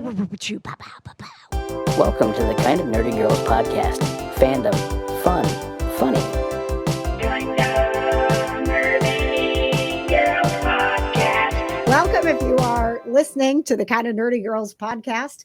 Welcome to the Kind of Nerdy Girls podcast. Fandom, fun, funny. Welcome if you are listening to the Kind of Nerdy Girls podcast.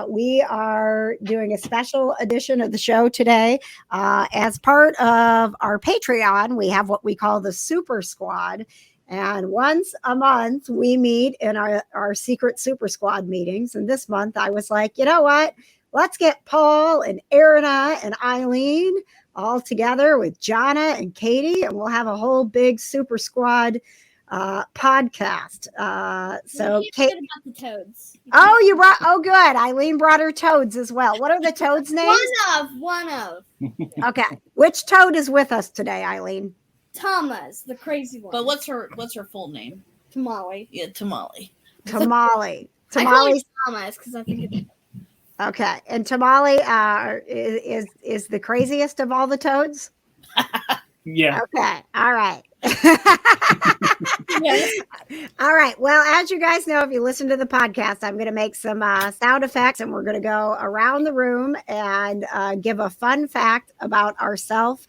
We are doing a special edition of the show today. As part of our Patreon, we have what we call the Super Squad. And once a month, we meet in our secret Super Squad meetings. And this month, I was like, you know what? Let's get Paul and Erina and Eileen all together with Johna and Katie, and we'll have a whole big Super Squad podcast. So Kate, about the toads. Oh, good. Eileen brought her toads as well. What are the toads' names? One of. Okay. Which toad is with us today, Eileen? Thomas, the crazy one. But what's her full name? Tamale. Yeah, Tamale. Tamale. I call her Thomas because I think it's okay. And Tamale is the craziest of all the toads? Yeah. Okay. All right. yes. All right. Well, as you guys know, if you listen to the podcast, I'm going to make some sound effects, and we're going to go around the room and give a fun fact about ourselves.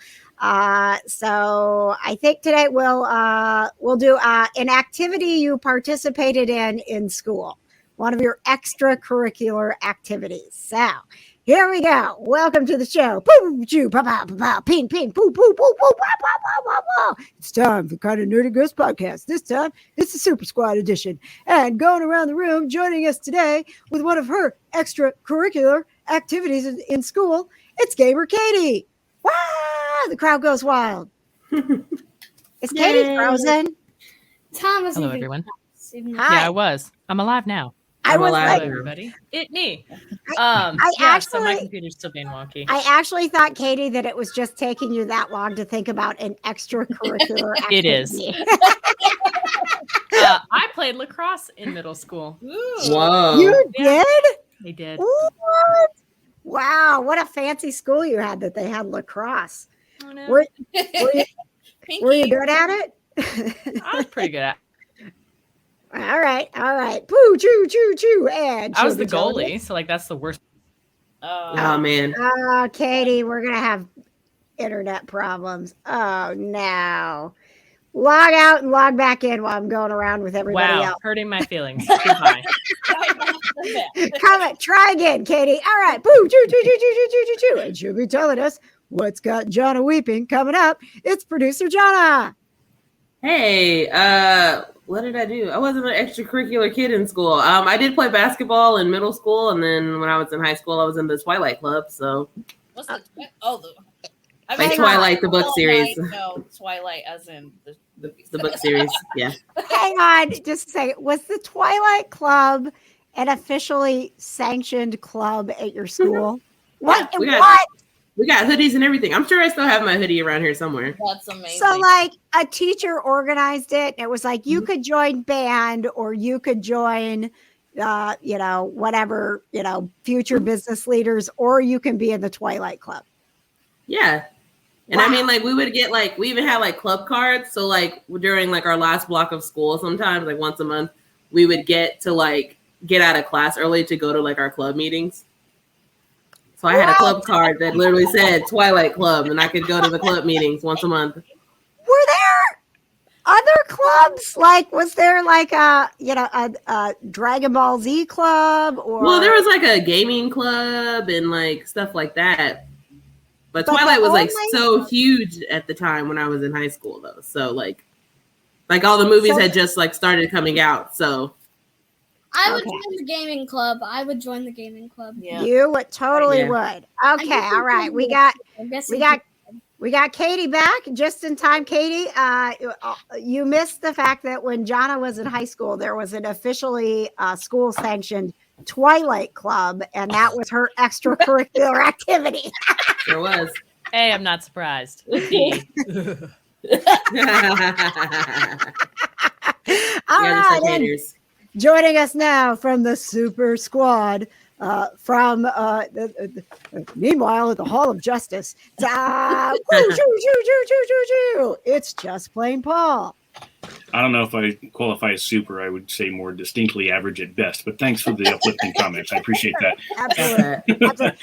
So I think today we'll do an activity you participated in school, one of your extracurricular activities. So here we go. Welcome to the show. Poo, choo, pa, pa, pa, pa, ping, ping, poo, poo, poo, poo, wah, wah, wah, wah. It's time for Kind of Nerdy Girls podcast. This time, it's the Super Squad edition. And going around the room, joining us today with one of her extracurricular activities in school, it's Gamer Katie. Wow! The crowd goes wild. Is Katie frozen? Thomas. Hello, everyone. Hi. Yeah, I was. I'm alive now. I'm alive, everybody. It me. So my computer's still being wonky. I actually thought, Katie, that it was just taking you that long to think about an extracurricular activity. It is. I played lacrosse in middle school. Whoa. You did? I did. What? Wow, what a fancy school you had that they had lacrosse. Oh, no. Were you good at it? I was pretty good at it. All right. Poo, choo, choo, choo. And I was the goalie, so that's the worst. Oh man. Oh, Katie, we're going to have internet problems. Oh, no. Log out and log back in while I'm going around with everybody else. Hurting my feelings. Goodbye. Try again, Katie. All right. Boo, choo, choo, choo, choo, choo, choo, choo, choo. And she'll be telling us what's got Johna weeping coming up. It's producer Johna. Hey, what did I do? I wasn't an extracurricular kid in school. I did play basketball in middle school, and then when I was in high school, I was in the Twilight Club. So What's the Twilight, the book series. No, Twilight as in the book series. Yeah. Hang on, just a second. Was the Twilight Club an officially sanctioned club at your school? What? We got hoodies and everything. I'm sure I still have my hoodie around here somewhere. That's amazing. So, a teacher organized it. And it was like you could join band, or you could join, whatever, future business leaders, or you can be in the Twilight Club. Yeah. And wow. I mean, we would get we even had club cards. So during our last block of school, sometimes once a month, we would get to get out of class early to go to our club meetings. So I had a club card that literally said Twilight Club, and I could go to the club meetings once a month. Were there other clubs? Was there a Dragon Ball Z club? Or well, there was a gaming club and stuff like that. But Twilight was so huge at the time when I was in high school, though. So all the movies had just started coming out. So I would join the gaming club. Yeah. You would totally would. Okay, all right. We got Katie back just in time. Katie, you missed the fact that when Johna was in high school, there was an officially school sanctioned Twilight Club, and that was her extracurricular activity. There was. Hey, I'm not surprised. All right, joining us now from the Super Squad, meanwhile at the Hall of Justice, it's just plain Paul. I don't know if I qualify as super. I would say more distinctly average at best. But thanks for the uplifting comments. I appreciate that. Absolutely.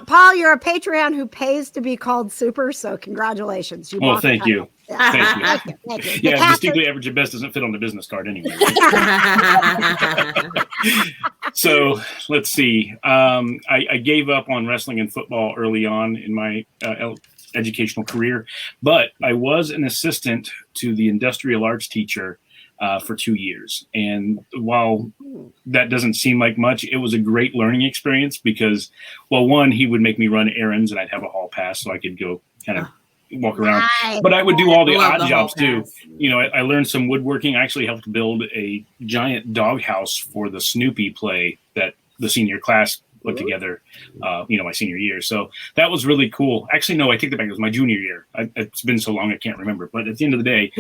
Paul, you're a Patreon who pays to be called super, so congratulations. Well, thank you. Yeah. Thank you. Yeah, distinctly average at best doesn't fit on the business card anyway. So let's see. I gave up on wrestling and football early on in my educational career, but I was an assistant to the industrial arts teacher for 2 years. And while that doesn't seem like much, it was a great learning experience because, well, one, he would make me run errands and I'd have a hall pass so I could go kind of walk around. But I would do all the odd jobs too. You know, I learned some woodworking. I actually helped build a giant doghouse for the Snoopy play that the senior class put together, my senior year. So that was really cool. Actually, no, I take that back. It was my junior year. It's been so long, I can't remember. But at the end of the day,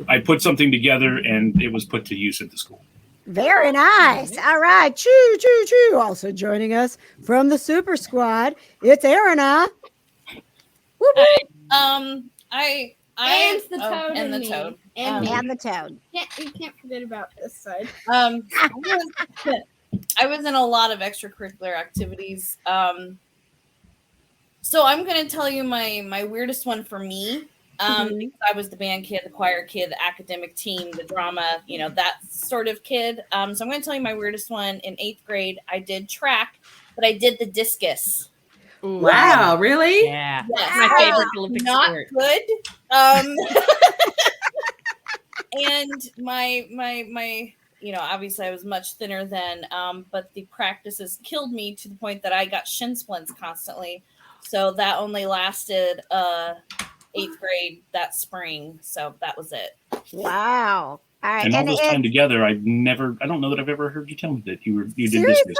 I put something together and it was put to use at the school. Very nice. All right. Choo, choo, choo. Also joining us from the Super Squad, it's Erina. And the toad and the toad. And the toad. You can't forget about this side. I was in a lot of extracurricular activities. So I'm going to tell you my weirdest one for me. Because I was the band kid, the choir kid, the academic team, the drama, that sort of kid. So I'm going to tell you my weirdest one. In 8th grade, I did track, but I did the discus. Ooh. Wow, really? Yeah. Yes. My favorite Olympic Not sport. good. And my obviously I was much thinner then, but the practices killed me to the point that I got shin splints constantly. So that only lasted 8th grade that spring. So that was it. Wow. All right. And all this time together, I don't know that I've ever heard you tell me that you did seriously? this.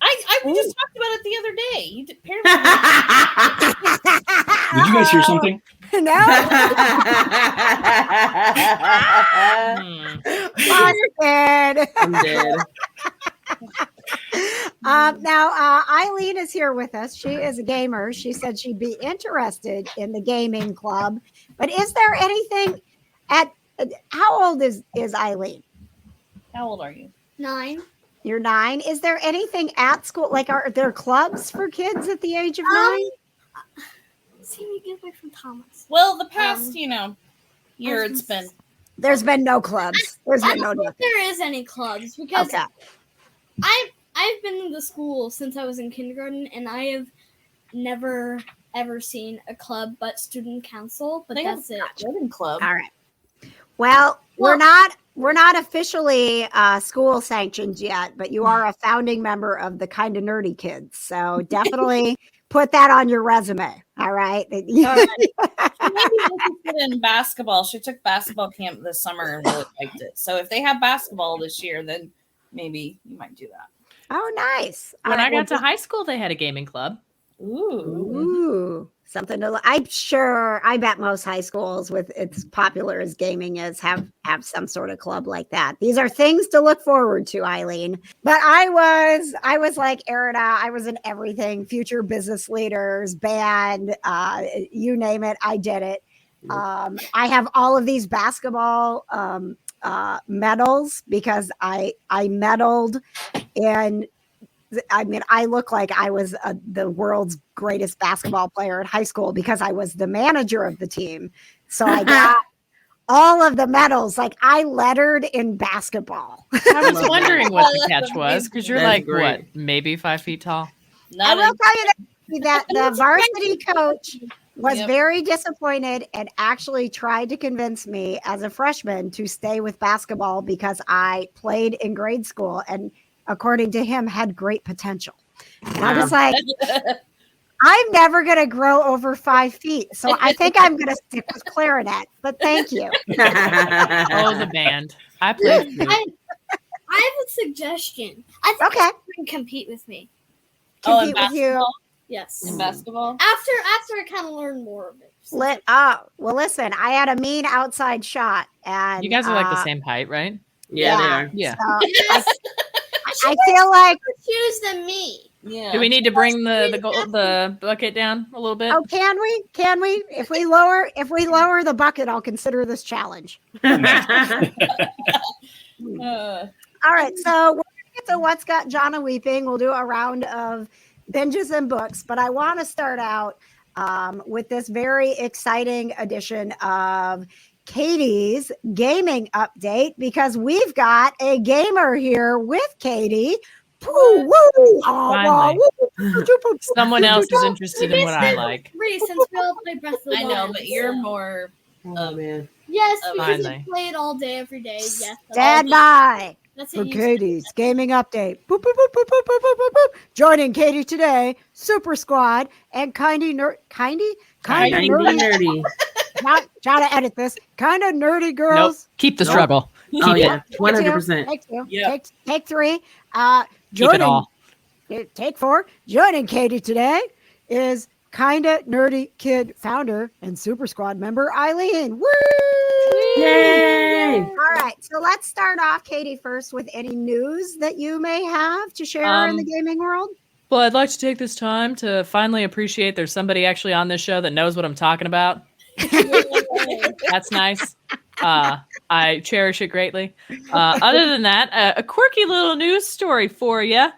I just talked about it the other day. You did, apparently. Did you guys hear something? No. I'm dead. Now, Eileen is here with us. She is a gamer. She said she'd be interested in the gaming club. But is there anything how old is Eileen? How old are you? 9. You're 9. Is there anything at school? Like, are there clubs for kids at the age of 9? See me get away from Thomas. Well, the past, year it's been. There's been no clubs. There's I been no don't think nothing. there is any clubs because Okay. I've been in the school since I was in kindergarten, and I have never ever seen a club but student council. But that's it. Children club. All right. Well, we're not officially school sanctioned yet, but you are a founding member of the Kind of Nerdy Kids. So definitely put that on your resume. All right. All right. Maybe interested in basketball. She took basketball camp this summer and really liked it. So if they have basketball this year, then maybe you might do that. Oh, nice. When I got to high school, they had a gaming club. Ooh, something to. I bet most high schools with as popular as gaming is have some sort of club like that. These are things to look forward to, Eileen. But I was like Erina. I was in everything: future business leaders, band, you name it. I did it. I have all of these basketball medals because I medaled in. I mean, I look like I was the world's greatest basketball player in high school because I was the manager of the team. So I got all of the medals. Like, I lettered in basketball. I was wondering what the catch was because you're That's like, great. what, maybe 5 feet tall? I will tell you that the varsity coach was very disappointed and actually tried to convince me as a freshman to stay with basketball because I played in grade school and, according to him, had great potential. And I was like, I'm never going to grow over 5 feet. So I think I'm going to stick with clarinet, but thank you. Oh, the band. I played flute. I have a suggestion. I think Okay. you can compete with me. Compete with you. Yes. In basketball? After I kind of learn more of it. Well, listen, I had a mean outside shot. And You guys are like the same height, right? Yeah, they are. Yeah. So I feel like Choose than me. Yeah. Do we need to bring the bucket down a little bit? Oh, can we? Can we? If we lower the bucket, I'll consider this challenge. Uh, All right, so we're gonna get to what's got Johna weeping. We'll do a round of binges and books, but I want to start out with this very exciting edition of Katie's gaming update because we've got a gamer here with Katie. Finally. Someone else is interested in what I like. Since we all play Breath of the I know, Wild. but you're more. Oh man. Yes, Oh, because finally. you play it all day, every day. Yes. Stand by That's for it. Katie's gaming update. Boop, boop, boop, boop, boop, boop, boop, boop, boop. Joining Katie today, Super Squad and kindy nerdy. Try to edit this. Kind of nerdy Nope. girls. Keep the Nope. struggle. Oh Keep yeah, 100%. Take two. Yep. Take three. Keep it Joining all. Take four. Joining Katie today is Kinda Nerdy Kid founder and Super Squad member Eileen. Woo! Yay! All right, so let's start off, Katie, first with any news that you may have to share in the gaming world. Well, I'd like to take this time to finally appreciate there's somebody actually on this show that knows what I'm talking about. That's nice. I cherish it greatly. Other than that, a quirky little news story for you.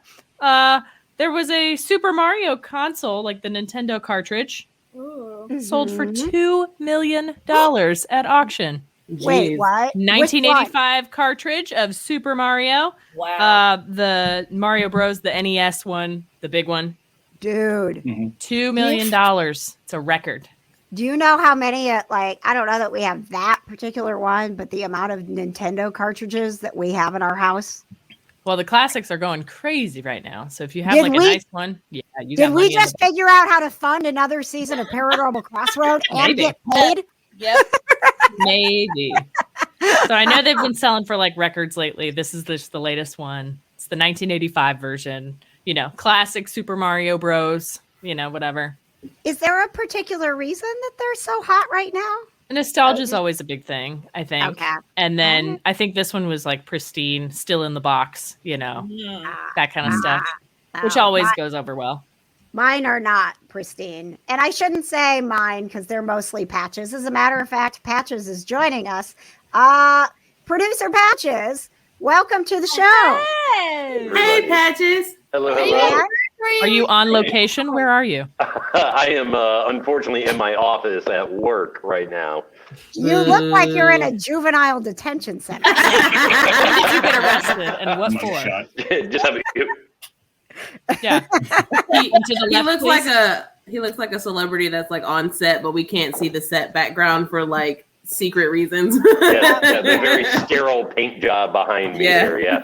There was a Super Mario console, like the Nintendo cartridge, Ooh. sold for $2 million at auction. Wait, what? 1985 cartridge of Super Mario. Wow. The Mario Bros, the NES one, the big one. Dude, $2 million. It's a record. do you know how many, I don't know that we have that particular one, but the amount of Nintendo cartridges that we have in our house? Well, the classics are going crazy right now. So if you have Did a we- nice one, yeah, you got Did we money in just figure out how to fund another season of Paranormal Crossroad and Maybe. get paid? Yep. maybe. So I know they've been selling for like records lately. This is the latest one. It's the 1985 version. You know, classic Super Mario Bros. You know, whatever. Is there a particular reason that they're so hot right now? Nostalgia is always a big thing, I think. Okay. And then I think this one was like pristine, still in the box. You know, that kind of stuff, which always goes over well. Mine are not pristine. And I shouldn't say mine because they're mostly Patches. As a matter of fact, Patches is joining us. Producer Patches, welcome to the show. Hey, Patches. Hello, Hey, hello. man. Are you on location? Where are you? I am unfortunately in my office at work right now. You look like you're in a juvenile detention center. When did you get arrested and what Another for? shot. Just have Yeah. He, Into the he left, looks please. he looks like a celebrity that's like on set, but we can't see the set background for like secret reasons. the very sterile paint job behind me here. Yeah.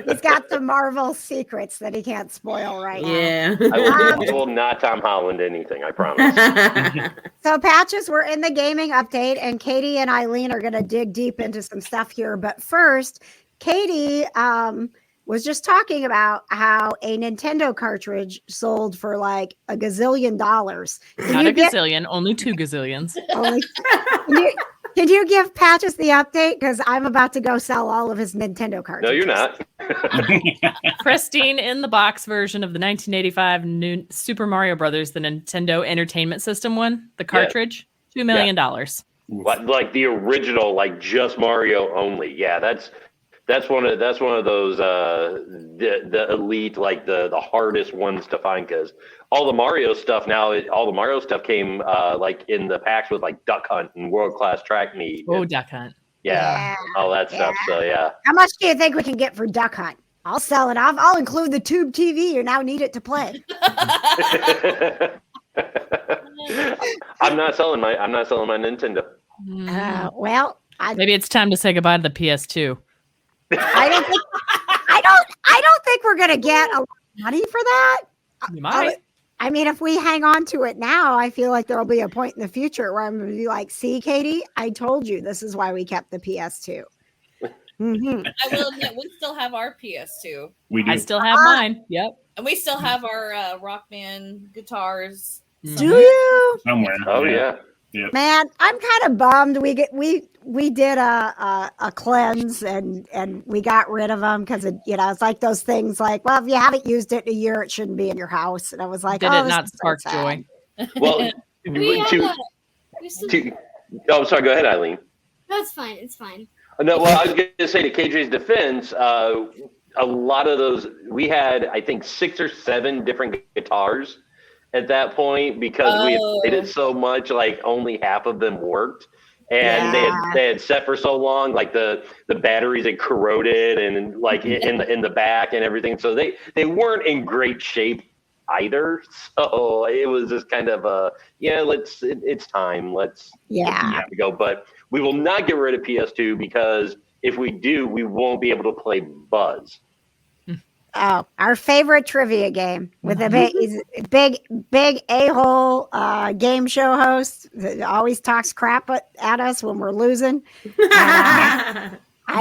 He's got the Marvel secrets that he can't spoil right now. Yeah. I will not Tom Holland anything, I promise. So, Patches, we're in the gaming update, and Katie and Eileen are going to dig deep into some stuff here. But first, Katie was just talking about how a Nintendo cartridge sold for like a gazillion dollars. Not a gazillion, only 2 gazillions. Can you give Patches the update? Because I'm about to go sell all of his Nintendo cartridges. No, you're not. Pristine in the box version of the 1985 new Super Mario Brothers, the Nintendo Entertainment System one, the cartridge, $2 million. Like the original, like just Mario only. Yeah, that's one of those the elite, like the hardest ones to find, because all the Mario stuff came like in the packs with like Duck Hunt and World Class Track Meet. Oh, Duck Hunt. Yeah, all that stuff. So yeah. How much do you think we can get for Duck Hunt? I'll sell it off. I'll include the tube TV you now need it to play. I'm not selling my Nintendo. Well, Maybe it's time to say goodbye to the PS2. I don't think we're gonna get a lot of money for that. You might. I mean, if we hang on to it now, I feel like there'll be a point in the future where I'm gonna be like, "See, Katie, I told you this is why we kept the PS2." Mm-hmm. I will admit, we still have our PS2. We do. I still have mine. Yep. And we still have our Rockman guitars. Do you? Somewhere. Oh yeah. Yep. Man, I'm kind of bummed. We did a cleanse and we got rid of them because it's like those things like, well, if you haven't used it in a year, it shouldn't be in your house. And I was like, Did oh, it this not is so spark sad. joy? Well, oh, sorry. Go ahead, Eileen. That's fine. It's fine. No, well, I was going to say to KJ's defense, a lot of those, we had, I think, 6 or 7 different guitars at that point because we had played it so much, like only half of them worked. And they had set for so long, like the batteries had corroded and like in the back and everything. So they weren't in great shape either. So it was just kind of it's time. Let's go. But we will not get rid of PS2 because if we do, we won't be able to play Buzz. Oh, our favorite trivia game with a big a-hole game show host that always talks crap at us when we're losing. I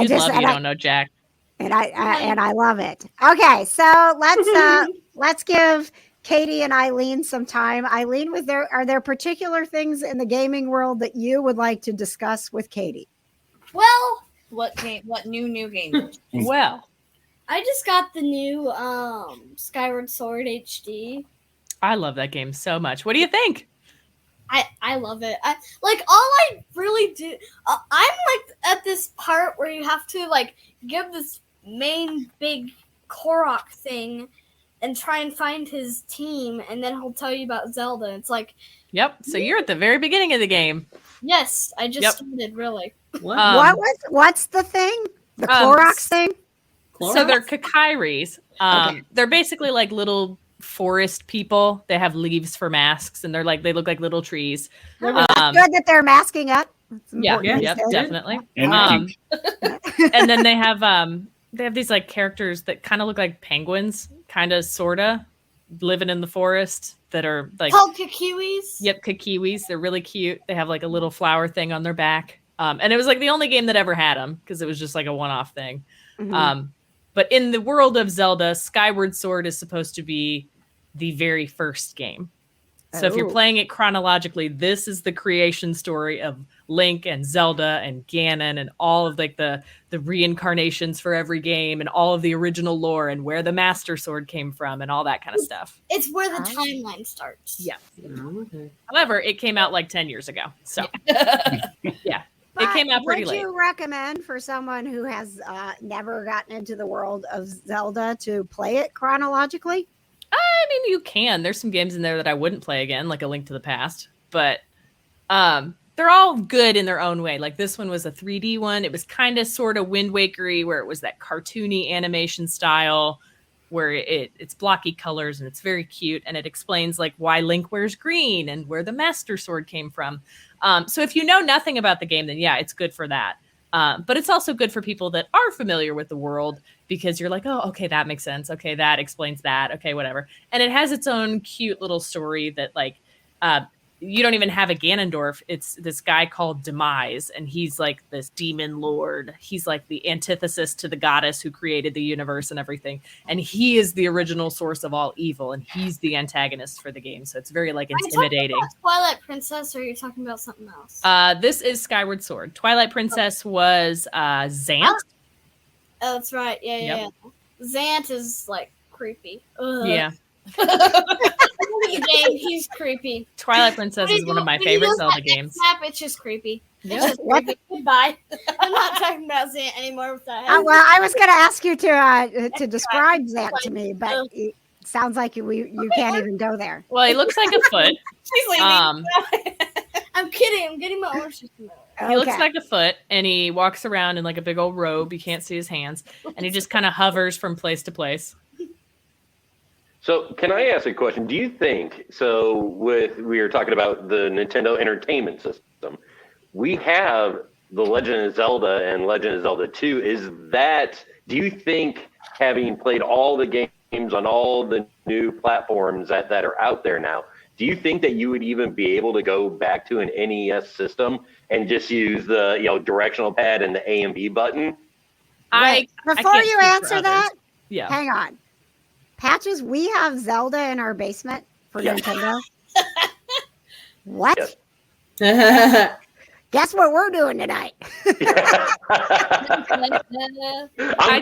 don't know Jack, and I love it. Okay, so let's give Katie and Eileen some time. Eileen, are there particular things in the gaming world that you would like to discuss with Katie? Well, what new game? Well, I just got the new Skyward Sword HD. I love that game so much. What do you think? I love it. All I really do, I'm like at this part where you have to like give this main big Korok thing and try and find his team, and then he'll tell you about Zelda. It's like, yep. So you're at the very beginning of the game. Yes, I just started really. What's the thing? The Clorox thing? So they're Kakairis. They're basically like little forest people. They have leaves for masks, and they look like little trees. Good that they're masking up. Yeah, definitely. And and then they have these like characters that kind of look like penguins, kind of sorta living in the forest that are like called Kakiwis. Yep, Kakiwis. They're really cute. They have like a little flower thing on their back. And it was like the only game that ever had them because it was just like a one-off thing. Mm-hmm. But in the world of Zelda, Skyward Sword is supposed to be the very first game. So if you're playing it chronologically, this is the creation story of Link and Zelda and Ganon and all of like the reincarnations for every game and all of the original lore and where the Master Sword came from and all that kind of stuff. It's where the timeline starts. Yeah. However, it came out like 10 years ago. So yeah. But it came out pretty late. Would you recommend for someone who has never gotten into the world of Zelda to play it chronologically? I mean, you can. There's some games in there that I wouldn't play again, like A Link to the Past. But they're all good in their own way. Like this one was a 3D one. It was kind of sort of Wind Wakery, where it was that cartoony animation style, where it's blocky colors and it's very cute. And it explains like why Link wears green and where the Master Sword came from. So if you know nothing about the game, then yeah, it's good for that. But it's also good for people that are familiar with the world because you're like, oh, okay, that makes sense. Okay, that explains that. Okay, whatever. And it has its own cute little story that like you don't even have a Ganondorf. It's this guy called Demise, and he's like this demon lord. He's like the antithesis to the goddess who created the universe and everything. And he is the original source of all evil, and he's the antagonist for the game. So it's very like intimidating. Are you talking about Twilight Princess, or are you talking about something else? This is Skyward Sword. Twilight Princess was Zant. Oh, that's right. Yeah. Zant is like creepy. Ugh. Yeah. The game, he's creepy. Twilight Princess is one of my favorite Zelda games. It's just creepy. It's just creepy. Goodbye. I'm not talking about Zant anymore with that. Well, I was going to ask you to describe Zant to me, but it sounds like you can't even go there. Well, he looks like a foot. She's leaving. I'm kidding. I'm getting my orange juice. He looks like a foot, and he walks around in like a big old robe. You can't see his hands, and he just kind of hovers from place to place. So can I ask a question? Do you think, we were talking about the Nintendo Entertainment System, we have The Legend of Zelda and Legend of Zelda 2. Do you think, having played all the games on all the new platforms that are out there now, do you think that you would even be able to go back to an NES system and just use the directional pad and the A and B button? Before you answer that, yeah, hang on. Patches, we have Zelda in our basement for Nintendo. What? Yes. Guess what we're doing tonight? I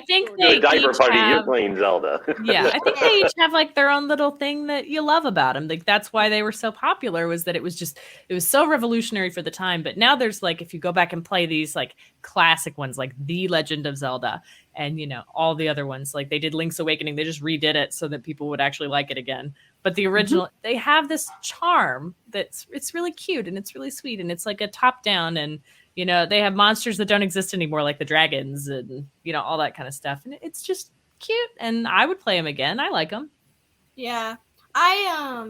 think I'm they doing a diaper each party. You're have- playing Zelda. Yeah, I think they each have like their own little thing that you love about them. Like that's why they were so popular, was that it was so revolutionary for the time. But now there's like, if you go back and play these like classic ones, like The Legend of Zelda, and all the other ones, like they did Link's Awakening, they just redid it so that people would actually like it again. But the original, they have this charm it's really cute and it's really sweet, and it's like a top down, and they have monsters that don't exist anymore, like the dragons and all that kind of stuff, and it's just cute, and I would play them again. I like them. Yeah, I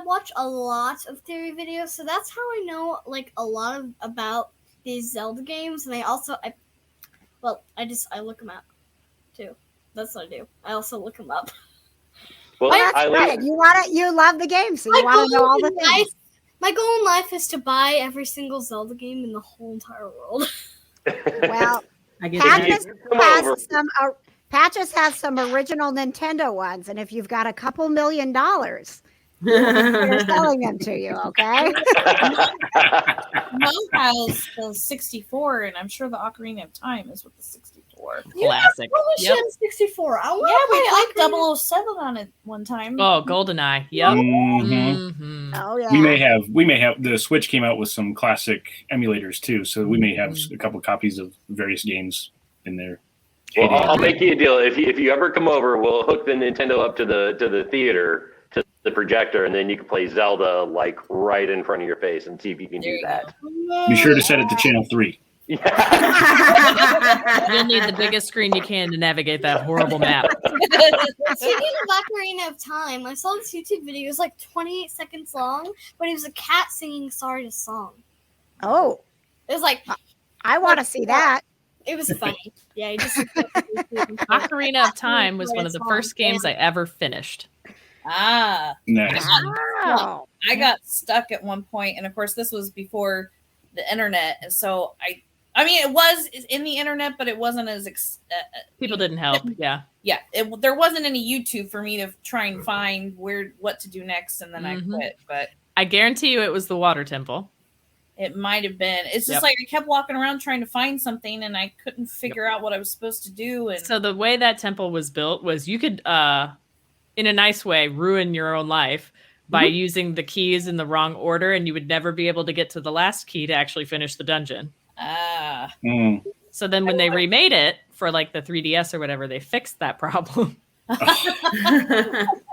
watch a lot of theory videos, so that's how I know like a lot about these Zelda games, and I look them up too. That's what I do. I also look them up. Well, That's right. You love the game, so you want to know all the things. My goal in life is to buy every single Zelda game in the whole entire world. Well, I get Patches has some original Nintendo ones, and if you've got a couple $1 million, they're selling them to you, okay? Mo has the 64, and I'm sure the Ocarina of Time is with the 64. Classic. Yep. 64. I want Yeah, we to played 007 on it one time. Oh, GoldenEye. Yep. Mhm. Oh yeah. We may have the Switch came out with some classic emulators too, so we may have a couple copies of various games in there. Well, I'll make you a deal. If you ever come over, we'll hook the Nintendo up to the theater, to the projector, and then you can play Zelda like right in front of your face and see if you can do that. Be sure to set it to channel 3. You'll need the biggest screen you can to navigate that horrible map. Speaking of Ocarina of Time, I saw this YouTube video. It was like 28 seconds long, but it was a cat singing Saria's song. Oh, It was like, I want to see that. it was funny. Yeah, Ocarina of Time was one of the first games I ever finished. Nice. Wow. I got stuck at one point, and of course, this was before the internet, and so I mean, it was in the internet, but it wasn't as People didn't help. Yeah. Yeah, there wasn't any YouTube for me to try and find what to do next, and then I quit. But I guarantee you, it was the water temple. it might have been. It's just like I kept walking around trying to find something, and I couldn't figure out what I was supposed to do. And so the way that temple was built was you could, in a nice way, ruin your own life by using the keys in the wrong order, and you would never be able to get to the last key to actually finish the dungeon. So then when they remade it for like the 3DS or whatever, they fixed that problem.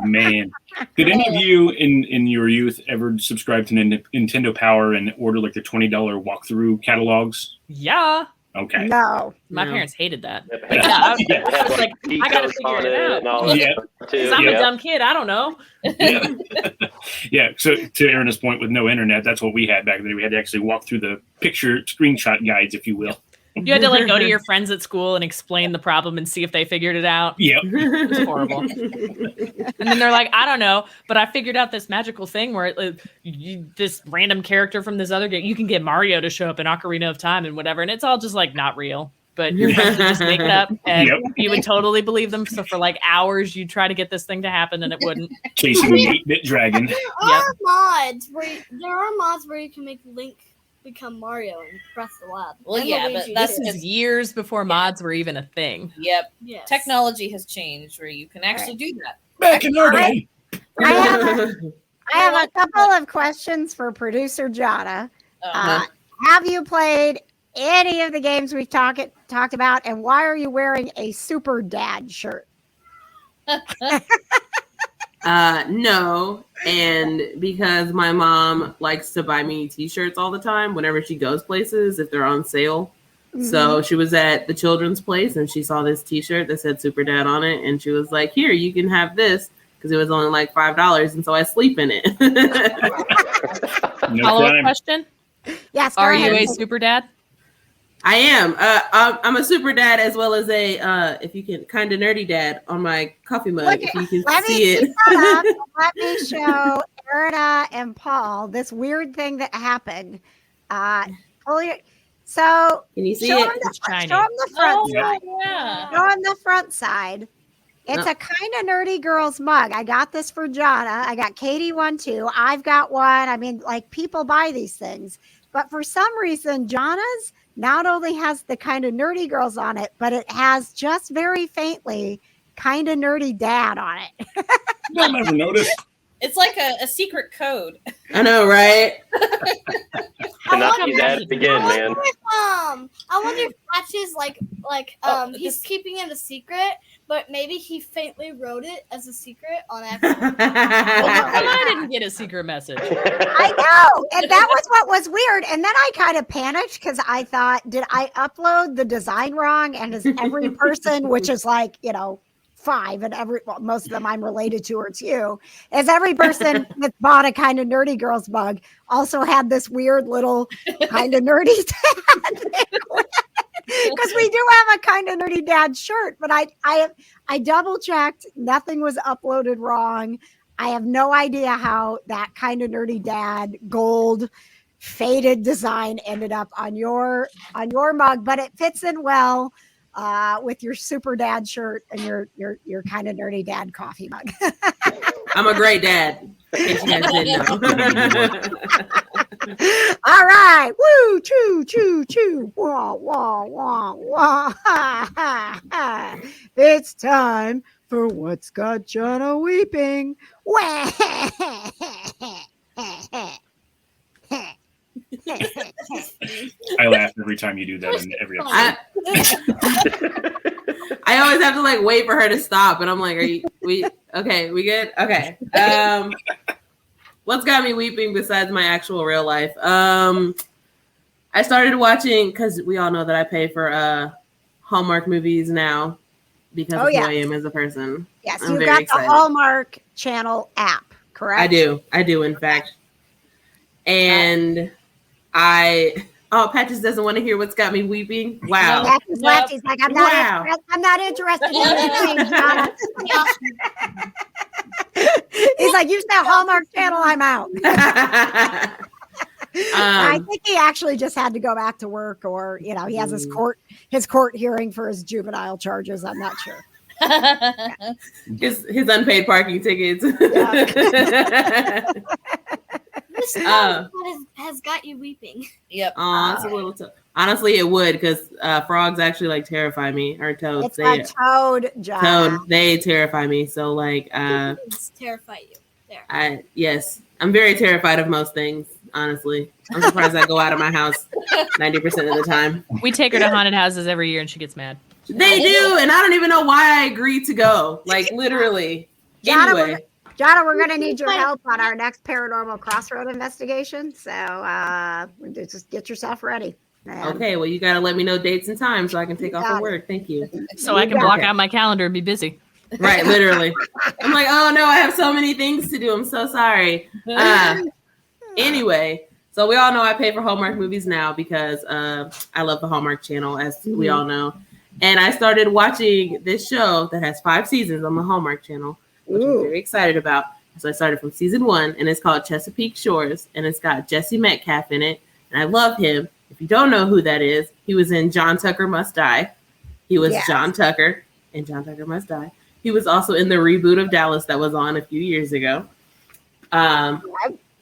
Man, did any of you in your youth ever subscribe to Nintendo Power and order like the $20 walkthrough catalogs? Yeah. Okay. No. My parents hated that. Yeah. I was like, I gotta figure it out. Yeah. 'Cause I'm a dumb kid. I don't know. Yeah. Yeah. So to Erin's point, with no internet, that's what we had back then. We had to actually walk through the picture screenshot guides, if you will. You had to like go to your friends at school and explain the problem and see if they figured it out. Yep. It was horrible. And then they're like, I don't know, but I figured out this magical thing where this random character from this other game, you can get Mario to show up in Ocarina of Time and whatever. And it's all just like not real. But your friends would just make it up and you would totally believe them. So for like hours, you'd try to get this thing to happen and it wouldn't. Chasing the 8-bit dragon. There are mods where you can make Link become Mario and Breath of the Wild. Well, yeah, but This is years before mods were even a thing. Yep. Yes. Technology has changed where you can actually do that. Back in our day. I have a couple of questions for producer Johna. Have you played any of the games we've talked about, and why are you wearing a Super Dad shirt? No, and because my mom likes to buy me t-shirts all the time whenever she goes places if they're on sale. So she was at the children's place and she saw this t-shirt that said Super Dad on it, and she was like, here, you can have this, because it was only like $5, and so I sleep in it. No Follow-up crime. question? Yes. go Are ahead. you a super dad? I am. I'm a super dad as well as a, if you can, kind of nerdy dad on my coffee mug. Look, if you can let see me it. shut up and let me show Erna and Paul this weird thing that happened. So Can you see show it? them It's shiny. the front side. yeah. Show them the front side. It's a kind of nerdy girl's mug. I got this for Johna. I got Katie one too. I've got one. I mean, like people buy these things, but for some reason, Johna's not only has the kind of nerdy girls on it, but it has just very faintly kind of nerdy dad on it. I've never noticed. It's like a secret code. I know, right? Cannot be that again, man. I wonder if Patches he's keeping it a secret, but maybe he faintly wrote it as a secret on accident. I didn't get a secret message. I know. And that was what was weird. And then I kind of panicked because I thought, did I upload the design wrong? And is every person, which is like, 5 and most of them I'm related to, or it's you, is every person that bought a kind of nerdy girls mug also had this weird little kind of nerdy dad because we do have a kind of nerdy dad shirt, but I double checked, nothing was uploaded wrong. I have no idea how that kind of nerdy dad gold faded design ended up on your mug, but it fits in well with your super dad shirt and your kind of nerdy dad coffee mug. I'm a great dad. In case you guys didn't know. All right. Woo, choo, choo, choo. Wah, wah, wah, wah. Ha, ha, ha. It's time for What's Got Johna Weeping. I laugh every time you do that in every episode. I always have to wait for her to stop, and I'm like, we good? Okay. What's got me weeping besides my actual real life? I started watching, because we all know that I pay for Hallmark movies now because of who I am as a person. Yes, you got the Hallmark Channel app, correct? I do, in fact. And Patches doesn't want to hear what's got me weeping. Wow. Patches left. He's like, I'm not interested in anything, Johna. He's like, you said Hallmark Channel, I'm out. I think he actually just had to go back to work, or he has his court hearing for his juvenile charges. I'm not sure. His unpaid parking tickets. This has got you weeping. Yep. It's a little tough. Honestly, it would, because frogs actually terrify me, or toads. It's a toad, John. Toad, they terrify me. So terrify you. There. Yes, I'm very terrified of most things. Honestly, I'm surprised I go out of my house 90% of the time. We take her to haunted houses every year, and she gets mad. They do, and I don't even know why I agreed to go. Literally. Anyway. Johna, we're going to need your help on our next paranormal crossroad investigation. So just get yourself ready. Okay, well, you got to let me know dates and times so I can take off of work. Thank you. So I can block out my calendar and be busy. Right, literally. I'm like, oh, no, I have so many things to do. I'm so sorry. Anyway, so we all know I pay for Hallmark movies now because I love the Hallmark Channel, as we all know. And I started watching this show that has 5 seasons on the Hallmark Channel, which I'm very excited about. So I started from season 1, and it's called Chesapeake Shores, and it's got Jesse Metcalf in it, and I love him. If you don't know who that is, he was in John Tucker Must Die. He was John Tucker in John Tucker Must Die. He was also in the reboot of Dallas that was on a few years ago.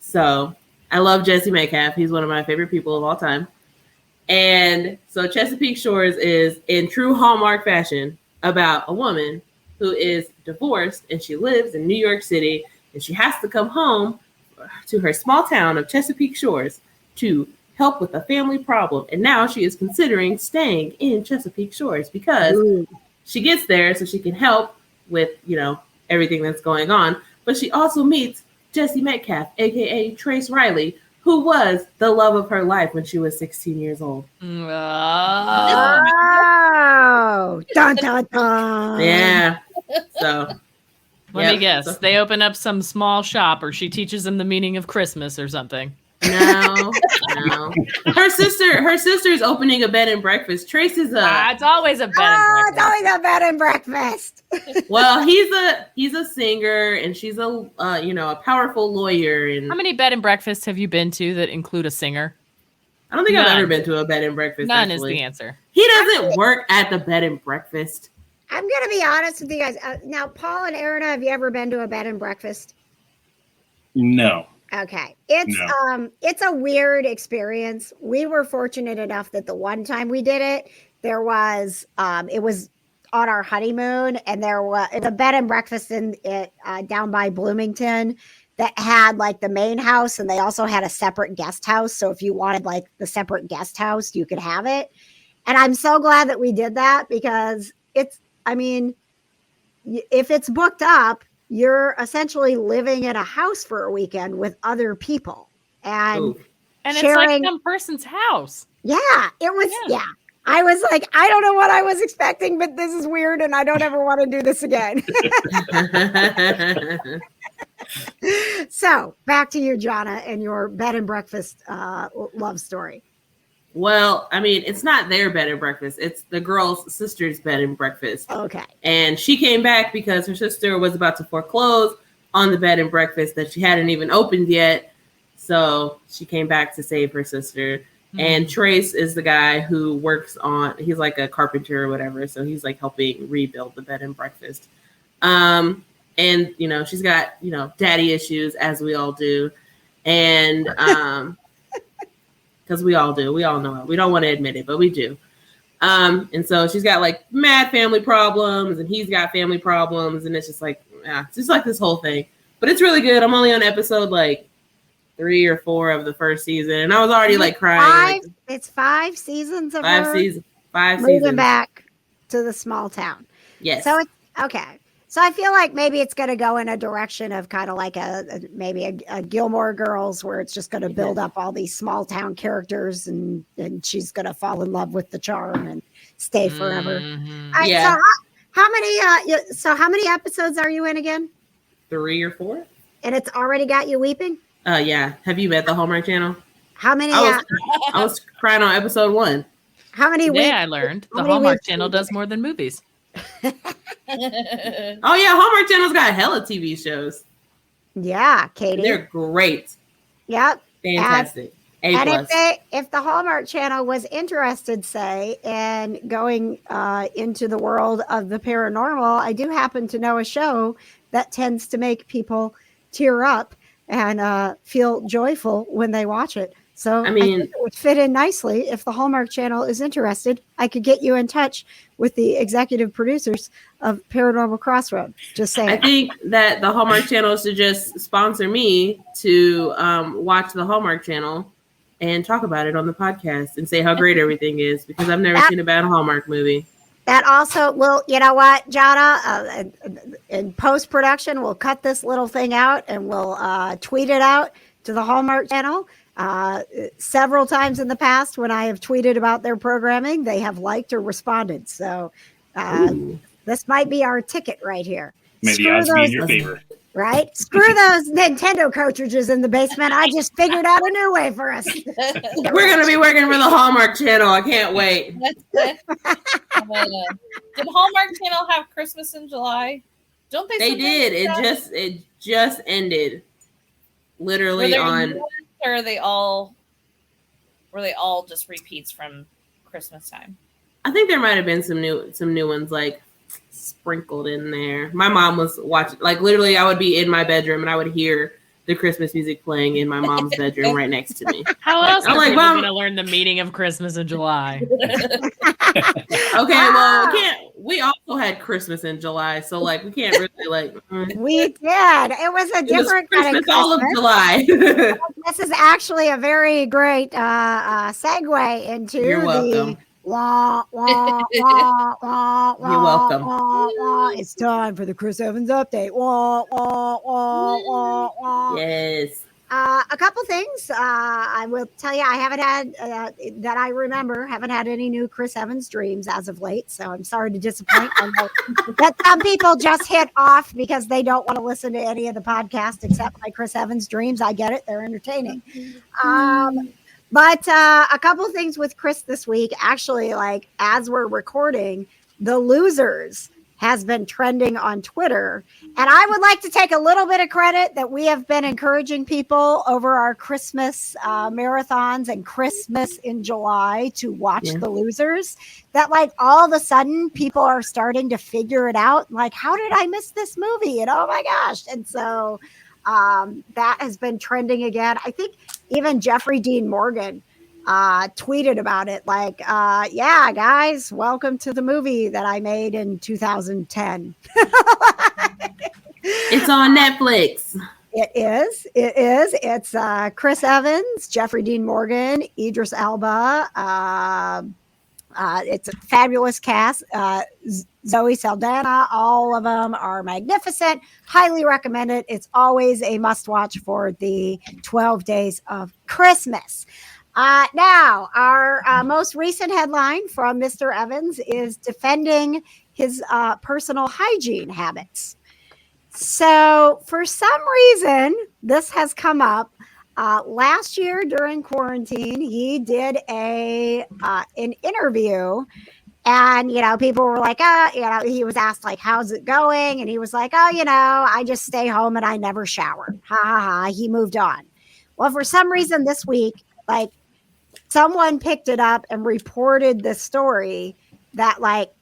So I love Jesse Metcalf. He's one of my favorite people of all time. And so Chesapeake Shores is, in true Hallmark fashion, about a woman who is divorced, and she lives in New York City, and she has to come home to her small town of Chesapeake Shores to help with a family problem. And now she is considering staying in Chesapeake Shores because she gets there so she can help with, everything that's going on. But she also meets Jesse Metcalf, aka Trace Riley, who was the love of her life when she was 16 years old. Oh, dun, dun, dun. Yeah. So let me guess. They open up some small shop, or she teaches them the meaning of Christmas or something. No. Her sister's opening a bed and breakfast. Trace is it's always a bed and breakfast. It's always a bed and breakfast. Well, he's a singer, and she's a a powerful lawyer. And how many bed and breakfasts have you been to that include a singer? I don't think I've ever been to a bed and breakfast. None actually. is the answer. He doesn't work at the bed and breakfast. I'm going to be honest with you guys. Now, Paul and Aaron, have you ever been to a bed and breakfast? No. Okay. It's a weird experience. We were fortunate enough that the one time we did it, there was it was on our honeymoon, and there was a bed and breakfast in it down by Bloomington that had like the main house, and they also had a separate guest house. So if you wanted like the separate guest house, you could have it. And I'm so glad that we did that, because if it's booked up, you're essentially living in a house for a weekend with other people and it's sharing. like some person's house. Yeah, it was. Yeah. I was like, I don't know what I was expecting, but this is weird, and I don't ever want to do this again. So back to you, Johna, and your bed and breakfast love story. Well, I mean, it's not their bed and breakfast. It's the girl's sister's bed and breakfast. Okay. And she came back because her sister was about to foreclose on the bed and breakfast that she hadn't even opened yet. So she came back to save her sister. Mm-hmm. And Trace is the guy who works he's like a carpenter or whatever. So he's like helping rebuild the bed and breakfast. And, she's got, daddy issues, as we all do. And, because we all do. We all know it. We don't want to admit it, but we do. And so she's got like mad family problems, and he's got family problems, and it's just like, it's just like this whole thing. But it's really good. I'm only on episode like 3 or 4 of the first season, and I was already like crying. It's 5 seasons of five her seasons. Moving back to the small town. Yes. So it's okay. So I feel like maybe it's going to go in a direction of kind of like maybe a Gilmore Girls, where it's just going to build up all these small town characters, and she's going to fall in love with the charm and stay forever. Mm-hmm. Yeah. So how many episodes are you in again? 3 or 4. And it's already got you weeping? Yeah. Have you met the Hallmark Channel? How many? I was crying on episode 1. How many? Today I learned the Hallmark Channel does more than movies. Oh yeah, Hallmark Channel's got hella TV shows. Yeah, Katie. They're great. Yep. Fantastic. And if the Hallmark Channel was interested, say, in going into the world of the paranormal, I do happen to know a show that tends to make people tear up and feel joyful when they watch it. So I think it would fit in nicely. If the Hallmark Channel is interested, I could get you in touch with the executive producers of Paranormal Crossroad. Just saying. I think that the Hallmark Channel should just sponsor me to watch the Hallmark Channel and talk about it on the podcast and say how great everything is, because I've never seen a bad Hallmark movie. That also will, you know what, Johna, in post-production, we'll cut this little thing out and we'll tweet it out to the Hallmark Channel. Several times in the past, when I have tweeted about their programming, they have liked or responded. So this might be our ticket right here. May the odds be in your favor. Right? Screw those Nintendo cartridges in the basement. I just figured out a new way for us. We're going to be working for the Hallmark Channel. I can't wait. Did Hallmark Channel have Christmas in July? Don't they? They did. It just ended. Literally on. Or were they all just repeats from Christmas time? I think there might have been some new ones like sprinkled in there. My mom was watching, like literally I would be in my bedroom and I would hear the Christmas music playing in my mom's bedroom right next to me. How else I'm are like, people Mom, going to learn the meaning of Christmas in July? Okay, well, we also had Christmas in July, so like we can't really like. We did. It was a different kind of Christmas. All of July. This is actually a very great segue into You're welcome. Wah, wah, wah, wah, wah, You're welcome. Wah, wah. It's time for the Chris Evans update. Wah, wah, wah, wah, wah. Yes. A couple things. I will tell you, I haven't had that I remember. Haven't had any new Chris Evans dreams as of late. So I'm sorry to disappoint. I know that some people just hit off because they don't want to listen to any of the podcasts except my Chris Evans dreams. I get it; they're entertaining. But a couple things with Chris this week. Actually, like as we're recording, The Losers has been trending on Twitter. And I would like to take a little bit of credit that we have been encouraging people over our Christmas marathons and Christmas in July to watch The Losers. That like all of a sudden people are starting to figure it out. Like, how did I miss this movie? And oh my gosh. And so that has been trending again. I think even Jeffrey Dean Morgan tweeted about it like, yeah, guys, welcome to the movie that I made in 2010. It's on Netflix. It is. It's Chris Evans, Jeffrey Dean Morgan, Idris Elba. It's a fabulous cast. Zoe Saldana, all of them are magnificent. Highly recommend it. It's always a must watch for the 12 days of Christmas. Now, our most recent headline from Mr. Evans is defending his personal hygiene habits. So, for some reason, this has come up. Last year during quarantine, he did an interview, and people were like, he was asked like, "How's it going?" And he was like, "Oh, I just stay home and I never shower." Ha ha ha. He moved on. Well, for some reason this week, like, someone picked it up and reported the story that like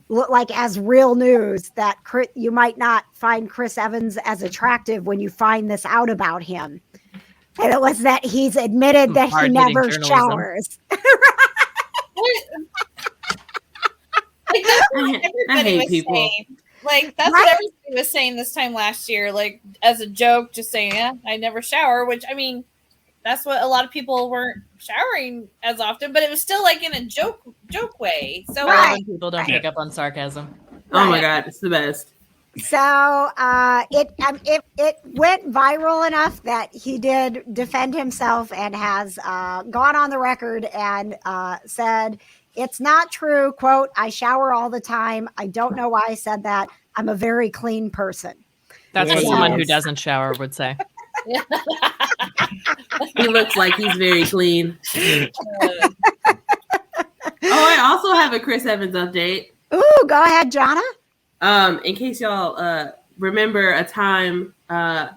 looked like as real news that you might not find Chris Evans as attractive when you find this out about him. And it was that he's admitted that he never showers. Like, that's what I everybody hate was people. saying. Like, that's what everybody was saying this time last year, like as a joke, just saying, "Yeah, I never shower," which I mean, that's what a lot of people weren't showering as often, but it was still like in a joke way. So When people don't pick up on sarcasm. Oh my God, it's the best. So it went viral enough that he did defend himself and has gone on the record and said, "It's not true. Quote, I shower all the time. I don't know why I said that. I'm a very clean person." That's what someone who doesn't shower would say. He looks like he's very clean. I also have a Chris Evans update. Ooh, go ahead, Johna. In case y'all remember a time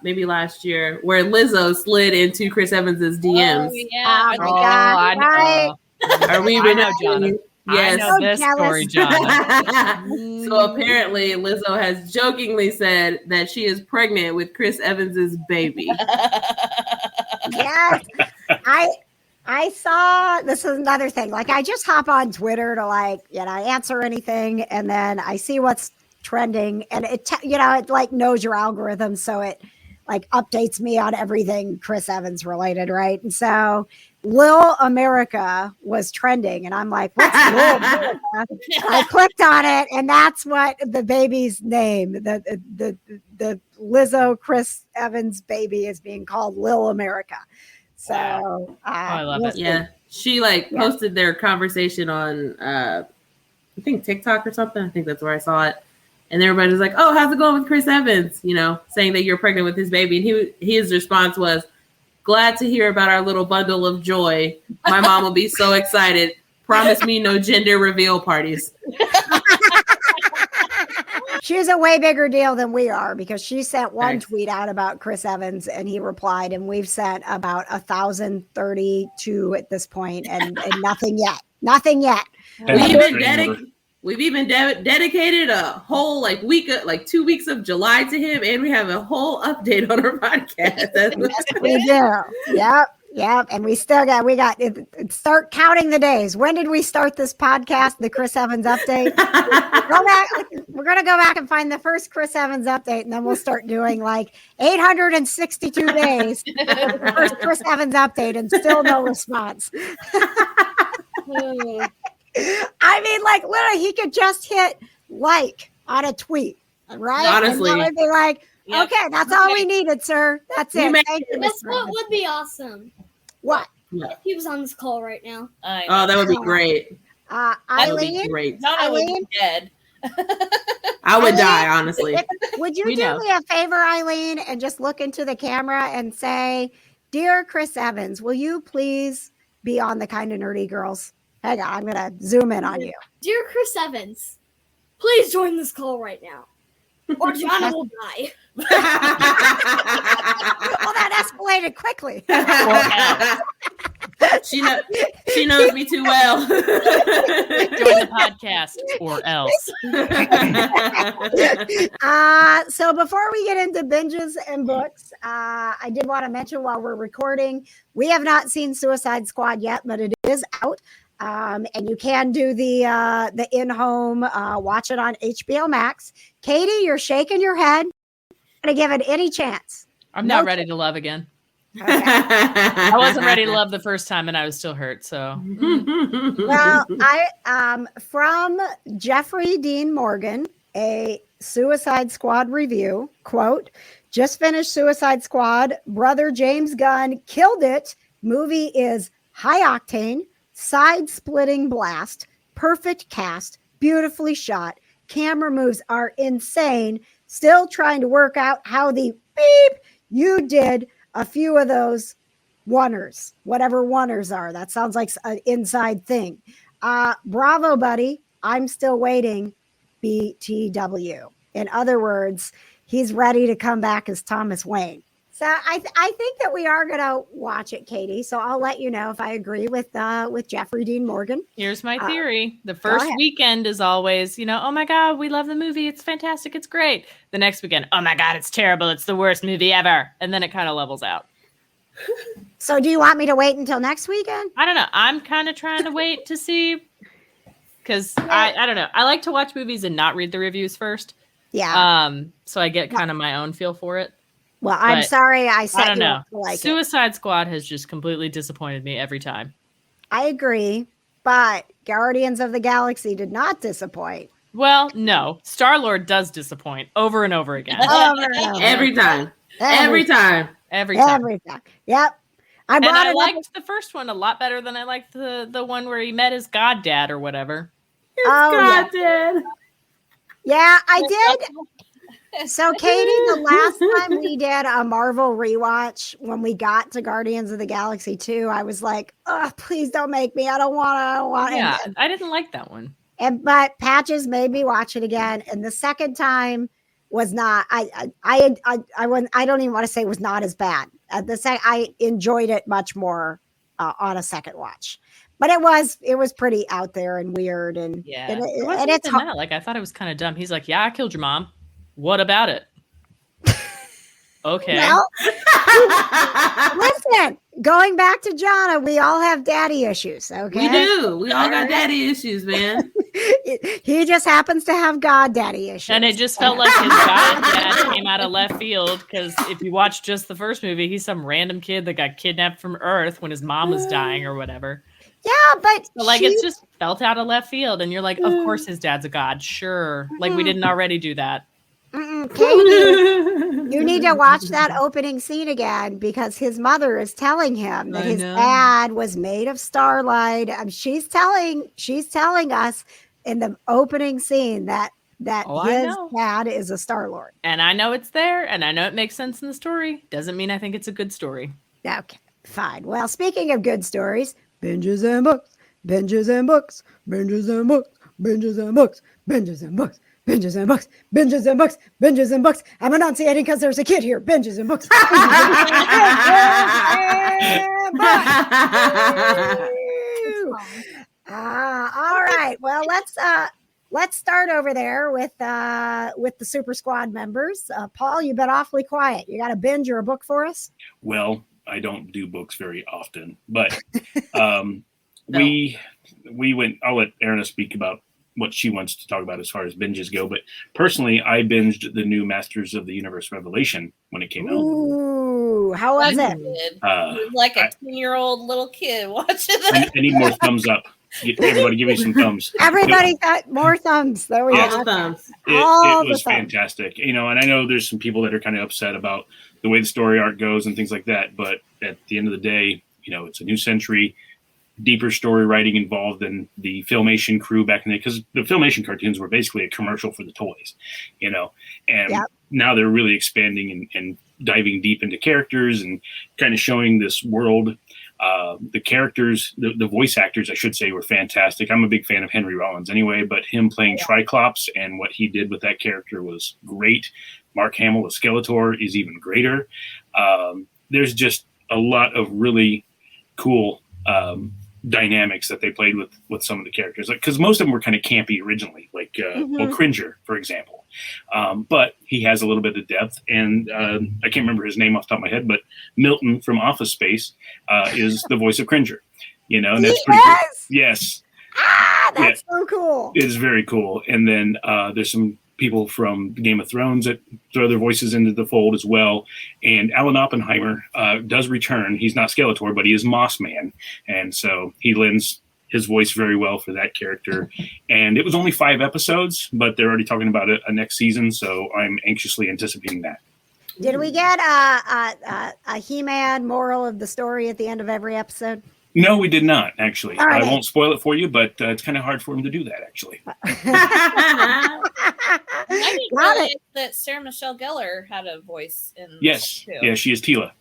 maybe last year where Lizzo slid into Chris Evans's DMs. Oh, yeah. Oh my God! Right. Are we Johna? Yes. I know this story, John. So apparently Lizzo has jokingly said that she is pregnant with Chris Evans's baby. Yes. I saw, this is another thing. Like, I just hop on Twitter to like, answer anything, and then I see what's trending, and it like knows your algorithm, so it like updates me on everything Chris Evans related, right? And so Lil America was trending, and I'm like, what's Lil America? I clicked on it, and that's what the baby's name, the Lizzo Chris Evans baby is being called Lil America. So I love it. Yeah, she posted their conversation on I think TikTok or something. I think that's where I saw it. And everybody was like, "Oh, how's it going with Chris Evans?" Saying that you're pregnant with his baby. And his response was, "Glad to hear about our little bundle of joy. My mom will be so excited. Promise me no gender reveal parties." She's a way bigger deal than we are, because she sent one tweet out about Chris Evans and he replied, and we've sent about 1,032 at this point, and nothing yet. Nothing yet. We've even dedicated a whole week, 2 weeks of July to him, and we have a whole update on our podcast. Yes, we do. Yep. And we got start counting the days. When did we start this podcast? The Chris Evans update. We're going to go back and find the first Chris Evans update, and then we'll start doing 862 days. The first Chris Evans update, and still no response. I mean, literally, he could just hit on a tweet, right? Honestly. And that would be like, okay, that's all we needed, sir. That's it. Thank you, That's Mr. what Evans. would be awesome. What? If he was on this call right now. Oh, that would be great. That would be Eileen, great. Johna would be dead. I would die, honestly. would you do me a favor, Eileen, and just look into the camera and say, "Dear Chris Evans, will you please be on the Kind of Nerdy Girls?" Hang on, I'm going to zoom in on you. Dear Chris Evans, please join this call right now, or Johna will die. Well, that escalated quickly. She knows me too well. Join the podcast or else. So before we get into binges and books, I did want to mention while we're recording, we have not seen Suicide Squad yet, but it is out. And you can do the in-home watch it on HBO Max. Katie, you're shaking your head. Gonna give it any chance. I'm not ready to love again. Okay. I wasn't ready to love the first time, and I was still hurt. So, Well, I from Jeffrey Dean Morgan, a Suicide Squad review, quote, just finished Suicide Squad. Brother James Gunn killed it. Movie is high octane, side-splitting blast, perfect cast, beautifully shot. Camera moves are insane. Still trying to work out how the beep you did a few of those oneers, whatever oneers are. That sounds like an inside thing. Bravo, buddy. I'm still waiting. BTW. In other words, he's ready to come back as Thomas Wayne. So I think that we are going to watch it, Katie. So I'll let you know if I agree with Jeffrey Dean Morgan. here's my theory. The first weekend is always, oh my God, we love the movie. It's fantastic. It's great. The next weekend, oh my God, it's terrible. It's the worst movie ever. And then it kind of levels out. So do you want me to wait until next weekend? I don't know. I'm kind of trying to wait to see. Because I don't know. I like to watch movies and not read the reviews first. Yeah. So I get kind of my own feel for it. Well, I'm sorry I I don't know. Like Suicide Squad has just completely disappointed me every time. I agree, but Guardians of the Galaxy did not disappoint. Well, no. Star-Lord does disappoint over and over again. Every time. Every time. Yep. I liked the first one a lot better than I liked the one where he met his god dad or whatever. God dad. Yeah, I did. So, Katie, the last time we did a Marvel rewatch, when we got to Guardians of the Galaxy 2, I was like, oh, please don't make me. I don't want it. Yeah, I didn't like that one. But Patches made me watch it again. And the second time was not, I don't even want to say it was not as bad. I enjoyed it much more on a second watch. But it was pretty out there and weird. And, yeah. and it's hard. Like, I thought it was kind of dumb. He's like, yeah, I killed your mom. What about it? Okay. Well, listen, going back to Johna, we all have daddy issues, okay? We do. We all got daddy issues, man. He just happens to have god daddy issues. And it just felt like his god dad came out of left field, because if you watch just the first movie, he's some random kid that got kidnapped from Earth when his mom was dying or whatever. Yeah, but it just felt out of left field, and you're like, of course his dad's a god. Sure. Like, we didn't already do that. Katie, you need to watch that opening scene again, because his mother is telling him that his dad was made of starlight. She's telling us in the opening scene that his dad is a Star-Lord. And I know it's there, and I know it makes sense in the story. Doesn't mean I think it's a good story. Okay, fine. Well, speaking of good stories, binges and books, binges and books, binges and books, binges and books, binges and books. Binges and books, binges and books, binges and books. I'm enunciating because there's a kid here. Binges and books. All right. Well, let's start over there with the Super Squad members. Paul, you've been awfully quiet. You got a binge or a book for us? Well, I don't do books very often, but we went. I'll let Erna speak about what she wants to talk about as far as binges go. But personally, I binged the new Masters of the Universe Revelation when it came out. Ooh, how was it? It was like a 10-year-old little kid watching it. I need more thumbs up. Everybody give me some thumbs. Everybody got more thumbs. There we go. Thumbs. It was fantastic. And I know there's some people that are kind of upset about the way the story arc goes and things like that. But at the end of the day, it's a new century. Deeper story writing involved than the Filmation crew back in the day, because the Filmation cartoons were basically a commercial for the toys, and now they're really expanding and diving deep into characters and kind of showing this world The characters, the voice actors, I should say, were fantastic. I'm a big fan of Henry Rollins anyway, but him playing Triclops and what he did with that character was great. Mark Hamill as Skeletor is even greater. There's just a lot of really cool dynamics that they played with some of the characters, because most of them were kind of campy originally, like well, Cringer, for example. But he has a little bit of depth, and I can't remember his name off the top of my head, but Milton from Office Space is the voice of Cringer. And that's pretty cool. Yes. That's so cool. It is very cool. And then there's some people from Game of Thrones that throw their voices into the fold as well. And Alan Oppenheimer does return. He's not Skeletor, but he is Moss Man. And so he lends his voice very well for that character. And it was only 5 episodes, but they're already talking about a next season. So I'm anxiously anticipating that. Did we get a He-Man moral of the story at the end of every episode? No, we did not, actually. Right. I won't spoil it for you, but it's kind of hard for him to do that, actually. I didn't realize that Sarah Michelle Gellar had a voice in Yes. too. Yeah, she is Tila.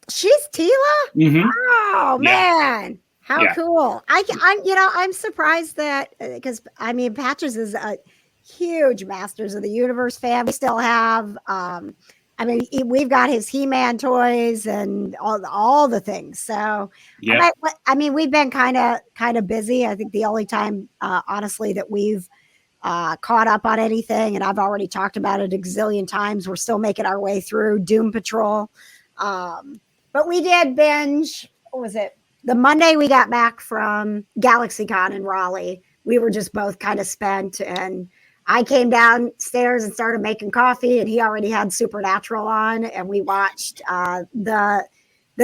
She's Tila? Mm-hmm. Oh, Yeah. man. How cool. I'm surprised that, because, Patches is a huge Masters of the Universe fan. We still have, we've got his He-Man toys and all the things. So, we've been kind of busy. I think the only time, honestly, that we've caught up on anything, and I've already talked about it a gazillion times, we're still making our way through Doom Patrol. But we did binge, what was it? The Monday we got back from GalaxyCon in Raleigh, we were just both kind of spent, and I came downstairs and started making coffee, and he already had Supernatural on, and we watched the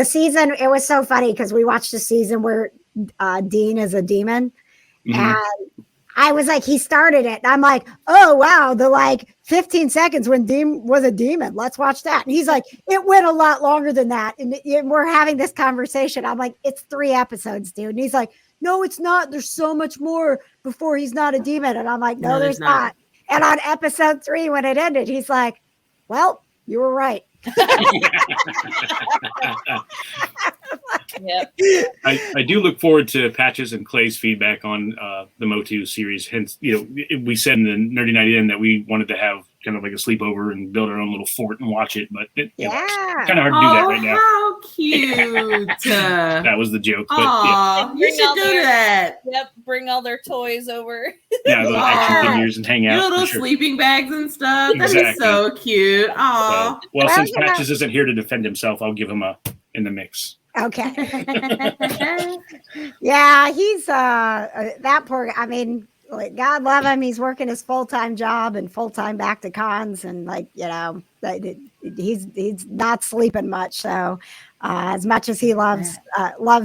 season. It was so funny because we watched a season where Dean is a demon, and I was like, he started it, and I'm like, oh wow, the 15 seconds when Dean was a demon, let's watch that. And he's like, it went a lot longer than that, and we're having this conversation. I'm like, it's 3 episodes, dude. And he's like, no, it's not. There's so much more before he's not a demon. And I'm like, no, there's not. And on episode 3, when it ended, he's like, well, you were right. Yep. I do look forward to Patches and Clay's feedback on the Motu series. Hence, we said in the Nerdy Night In that we wanted to have kind of like a sleepover and build our own little fort and watch it, but it's kind of hard to do that right now. How cute! That was the joke. But you should do that. Yep, bring all their toys over. Yeah, those action figures and hang out. Your little sleeping bags and stuff. Exactly. That is so cute. Aww. Well, since Patches isn't here to defend himself, I'll give him in the mix. Okay. Yeah, he's that poor. God love him. He's working his full-time job and full-time back to cons, and he's not sleeping much. So as much as he loves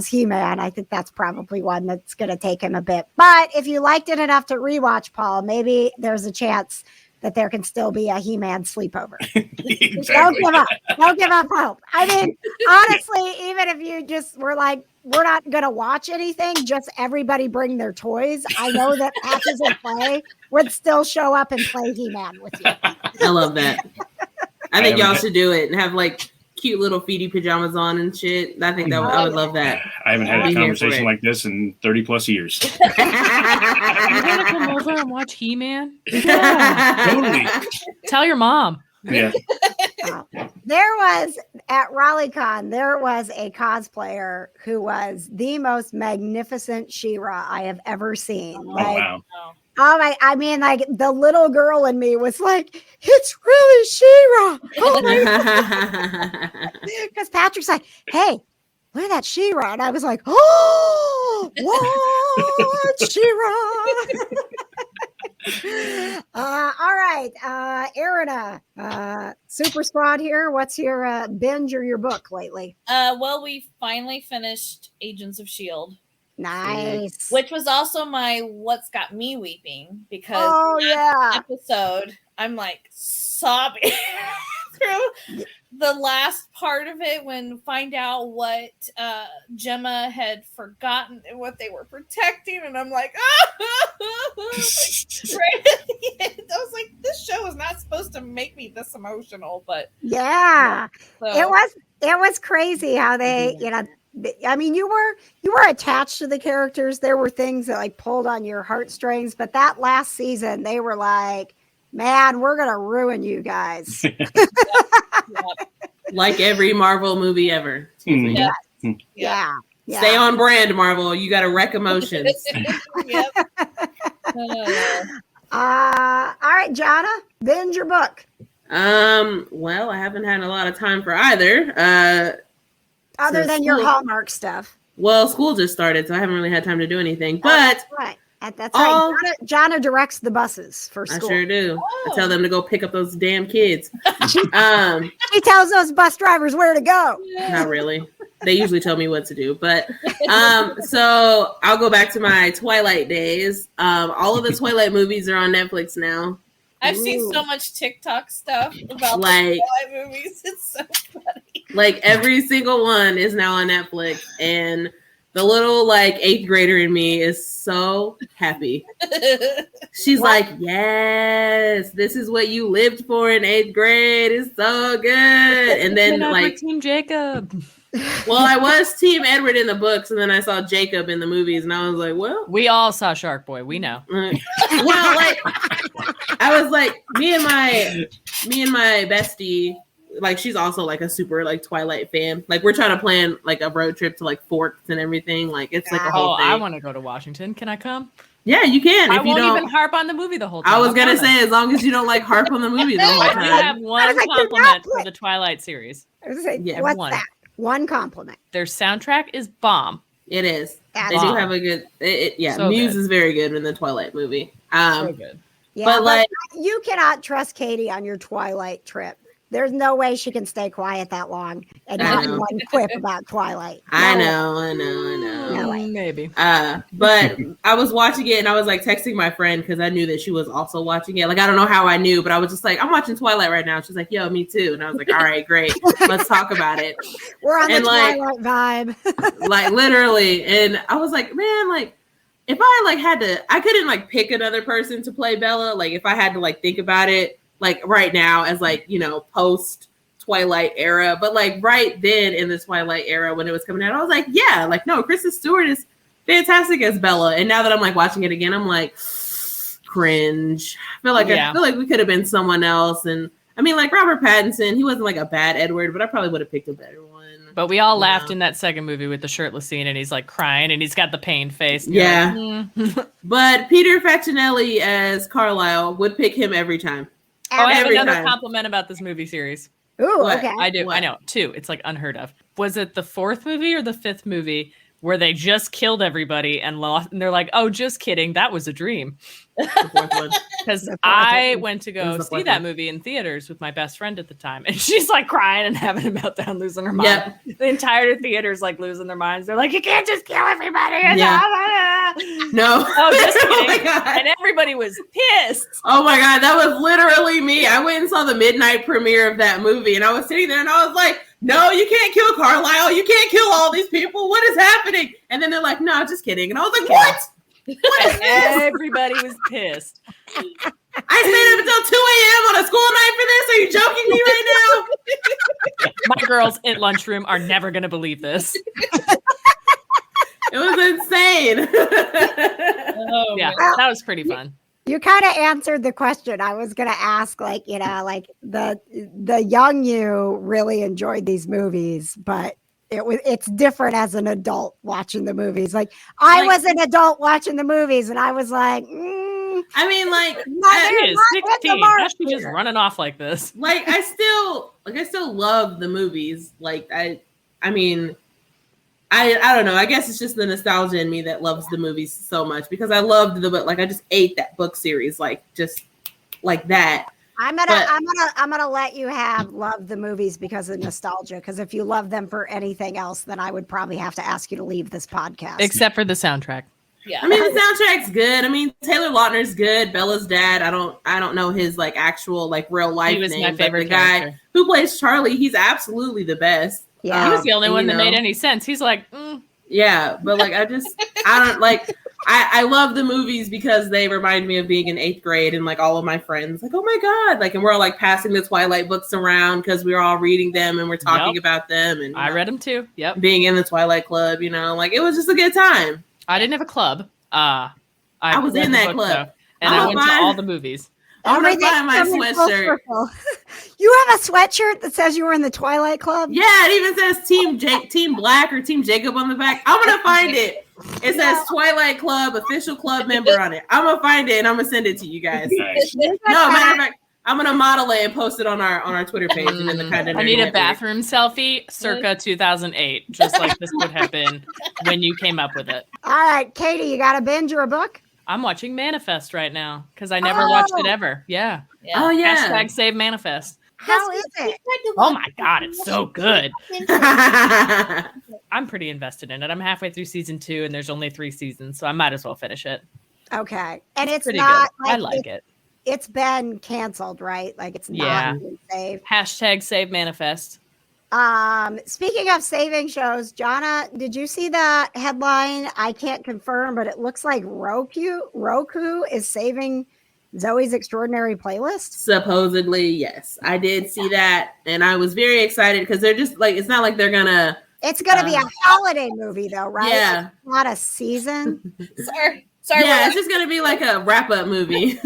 He-Man, I think that's probably one that's going to take him a bit. But if you liked it enough to rewatch, Paul, maybe there's a chance that there can still be a He-Man sleepover. Exactly. Don't give up. Don't give up hope. Honestly, even if you just were like, we're not going to watch anything, just everybody bring their toys. I know that Patches and Clay would still show up and play He-Man with you. I love that. I think y'all should do it and have cute little feety pajamas on and shit. I think I would love that. I haven't had a conversation like this in 30 plus years. You want to come over and watch He-Man? Yeah, totally. Tell your mom. Yeah. There was at RaleighCon, there was a cosplayer who was the most magnificent She-Ra I have ever seen. Wow. The little girl in me was like, it's really She-Ra. Oh my God. Because Patrick's like, hey, look at that She-Ra. And I was like, oh, what? She-Ra. All right. Erina, Super Squad here. What's your binge or your book lately? Well, we finally finished Agents of S.H.I.E.L.D. Nice. Which was also my What's Got Me Weeping, because episode I'm sobbing through the last part of it when find out what Gemma had forgotten and what they were protecting, and I'm like, right at the end, I was like, this show is not supposed to make me this emotional, but it was crazy how they I mean, you were attached to the characters. There were things that like pulled on your heartstrings, but that last season, they were like, man, we're gonna ruin you guys. Like every Marvel movie ever. Mhm. Yeah. Stay on brand, Marvel. You got to wreck emotions. Yep. All right, Johna, binge your book. Well, I haven't had a lot of time for either. Other So than your school- Hallmark stuff. Well, school just started, so I haven't really had time to do anything. Oh, But that's right. That's all- right. Johna directs the buses for I school. sure do. Oh. I tell them to go pick up those damn kids. She tells those bus drivers where to go. Not really. They usually tell me what to do. But so I'll go back to my Twilight days. All of the Twilight movies are on Netflix now. I've seen so much TikTok stuff about Like- the Twilight movies. It's so funny. Like every single one is now on Netflix, and the little like 8th grader in me is so happy. She's like, yes, this is what you lived for in 8th grade. It's so good. And then like, Team Jacob. well, I was Team Edward in the books, and then I saw Jacob in the movies, and I was like, well, We all saw Shark Boy. We know. well, like I was like, me and my bestie, like she's also like a super like Twilight fan. Like we're trying to plan like a road trip to like Forks and everything. Like it's like a whole Oh, thing. I want to go to Washington. Can I come? Yeah, you can. I If you won't don't, even harp on the movie the whole time. I was I'm gonna coming. say as long as you don't like harp on the movie the whole I do time. have one was like, you're compliment not for the Twilight series. I was saying, Yeah, what's one. that? One compliment. Their soundtrack is bomb. It is. That's They do Wow. have a good. Yeah, So Muse good. is very good in the Twilight movie. So good. Yeah, But, like- you cannot trust Katie on your Twilight trip. There's no way she can stay quiet that long and I not know. one quip about Twilight. I No. know. No way. Maybe. But I was watching it and I was like texting my friend because I knew that she was also watching it. Like I don't know how I knew, but I was just like, I'm watching Twilight right now. She's like, yo, me too. And I was like, all right, great. Let's talk about it. We're on the And, like- Twilight vibe. Like literally. And I was like, man, like if I like had to, I couldn't like pick another person to play Bella. Like if I had to like think about it, like right now as like, you know, post Twilight era, but like right then in the Twilight era when it was coming out, I was like, yeah, like no, Kristen Stewart is fantastic as Bella. And now that I'm like watching it again, I'm like, cringe. I feel like we could have been someone else. And I mean, like Robert Pattinson, he wasn't like a bad Edward, but I probably would have picked a better one. But we all Yeah. laughed in that second movie with the shirtless scene, and he's like crying, and he's got the pain face. And you're Yeah. like, "Mm." But Peter Facinelli as Carlisle would pick him every time. Oh, I have Every another time. compliment about this movie series. Ooh, What? okay. I do. What? I know. 2. It's like unheard of. Was it the 4th movie or the 5th movie where they just killed everybody and lost? And they're like, "Oh, just kidding. That was a dream." The fourth one. Because The fourth I one. went to It go was the see fourth that one. movie in theaters with my best friend at the time, and she's like crying and having a meltdown, losing her mind. Yep. The entire theater's like losing their minds. They're like, "You can't just kill everybody." And Yeah. No. Oh, just Oh my kidding. God. And everybody was pissed. Oh my God, that was literally me. I went and saw the midnight premiere of that movie, and I was sitting there and I was like, no, you can't kill Carlisle. You can't kill all these people. What is happening? And then they're like, no, just kidding. And I was like, what? What is And this? everybody was pissed. I stayed up until 2 a.m. on a school night for this. Are you joking me right now? My girls at lunchroom are never going to believe this. It was insane. Oh, Yeah, man. that was pretty fun. You kind of answered the question I was going to ask. Like, you know, like the young you really enjoyed these movies, but it's different as an adult watching the movies. Like I Like- was an adult watching the movies, and I was like, I mean, like, not- She is not with the 16. mark How's she just here. running off like this? I still love the movies. Like, I mean, I don't know. I guess it's just the nostalgia in me that loves the movies so much because I loved the book. Like, I just ate that book series, like, just like that. I'm But- gonna let you have love the movies because of nostalgia. Because if you love them for anything else, then I would probably have to ask you to leave this podcast. Except for the soundtrack. Yeah. I mean, the soundtrack's good. I mean, Taylor Lautner's good. Bella's dad. I don't know his like actual like real life He was name, my but favorite the guy character. who plays Charlie, he's absolutely the best. Yeah. He was the only and, one you that made know, any sense. He's like, Yeah, but like I don't like I love the movies because they remind me of being in 8th grade and like all of my friends like, oh my God, like, and we're all like passing the Twilight books around because we were all reading them and we're talking about them. And I read them too. Yep. Being in the Twilight Club, like it was just a good time. I didn't have a club. I was in that club. Though, and I went to all the movies. I'm going to find my sweatshirt. You have a sweatshirt that says you were in the Twilight Club? Yeah, it even says Team Black or Team Jacob on the back. I'm going to find it. It says Twilight Club, official club member on it. I'm going to find it and I'm going to send it to you guys. Nice. No, matter of fact, I'm going to model it and post it on our Twitter page. And then the kind of I need a bathroom selfie circa 2008, just like this would have been when you came up with it. All right, Katie, you got a binge or a book? I'm watching Manifest right now because I never watched it ever. Yeah. Oh, yeah. Hashtag save Manifest. How is it? Oh my God, it's so good. I'm pretty invested in it. I'm halfway through season 2 and there's only 3 seasons, so I might as well finish it. Okay. And it's pretty not good. I like it. It's been canceled, right? Like it's not been saved. Hashtag save Manifest. Speaking of saving shows, Johna, did you see that headline? I can't confirm, but it looks like Roku is saving Zoe's Extraordinary Playlist. Supposedly, yes. I did see that, and I was very excited because they're just like, it's not like they're gonna. It's gonna be a holiday movie, though, right? Yeah, it's not a season. Sorry. Yeah, it's just gonna be like a wrap-up movie.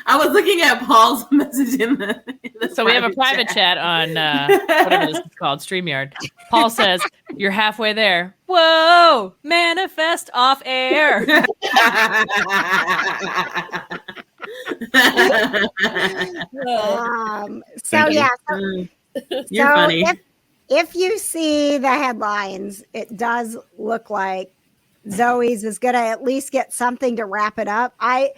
I was looking at Paul's message in the so we have a private chat on whatever this is called, StreamYard. Paul says, "You're halfway there." Whoa! Manifest off air. You're funny. If you see the headlines, it does look like Zoe's is gonna at least get something to wrap it up. I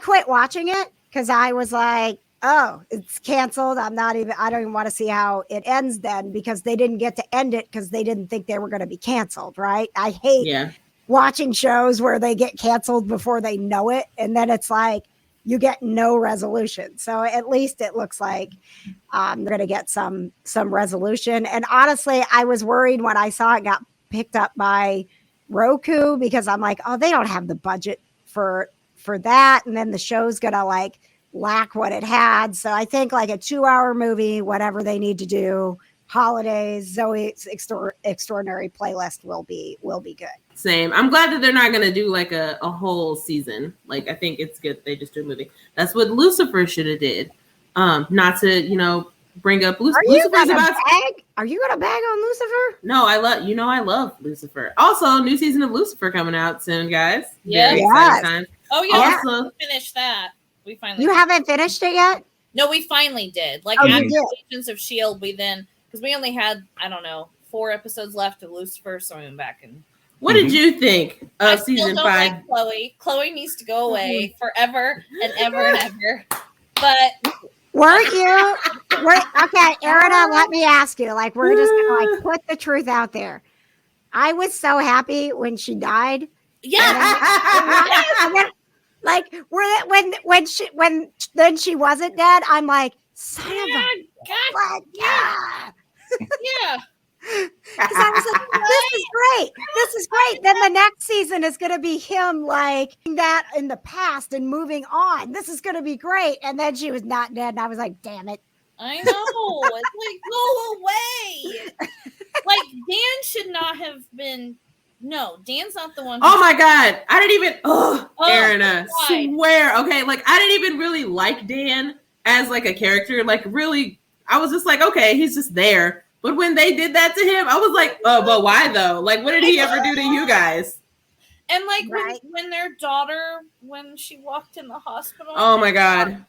quit watching it because I was like, oh, it's canceled. I don't even want to see how it ends then, because they didn't get to end it because they didn't think they were going to be canceled, right? I hate watching shows where they get canceled before they know it, and then it's like you get no resolution. So at least it looks like they're going to get some resolution. And honestly, I was worried when I saw it got picked up by Roku, because I'm like, oh, they don't have the budget for that, and then the show's gonna like lack what it had. So I think like a 2-hour movie, whatever they need to do, holidays, Zoe's Extraordinary Playlist will be good. Same. I'm glad that they're not gonna do like a whole season. Like, I think it's good they just do a movie. That's what Lucifer should have did. Not to bring up Lucifer. Are you gonna bag on Lucifer? No, I love Lucifer. Also, new season of Lucifer coming out soon, guys. Yeah. Oh yeah. Also, finished that. We finally. You haven't finished it yet? No, we finally did. Like after Agents of S.H.I.E.L.D., we then, because we only had 4 episodes left of Lucifer, so we went back and. What did you think of season 5? Like Chloe. Chloe needs to go away forever and ever and ever. But. Weren't you? Okay, Erina, let me ask you. Like, we're just gonna put the truth out there. I was so happy when she died. Yeah. When she wasn't dead, I'm like, son of a God. Yeah. Because I was like, this is great. Then the next season is going to be him like that in the past and moving on. This is going to be great. And then she was not dead, and I was like, damn it. I know. It's like, go away. Like, Dan should not have been. No, Dan's not the one. Oh my God. I didn't even. Erina, swear. Okay. Like, I didn't even really like Dan as like a character. Like, really, I was just like, okay, he's just there. But when they did that to him, I was like, oh, but why though? Like, what did he ever do to you guys? And like when their daughter, when she walked in the hospital. Oh my God.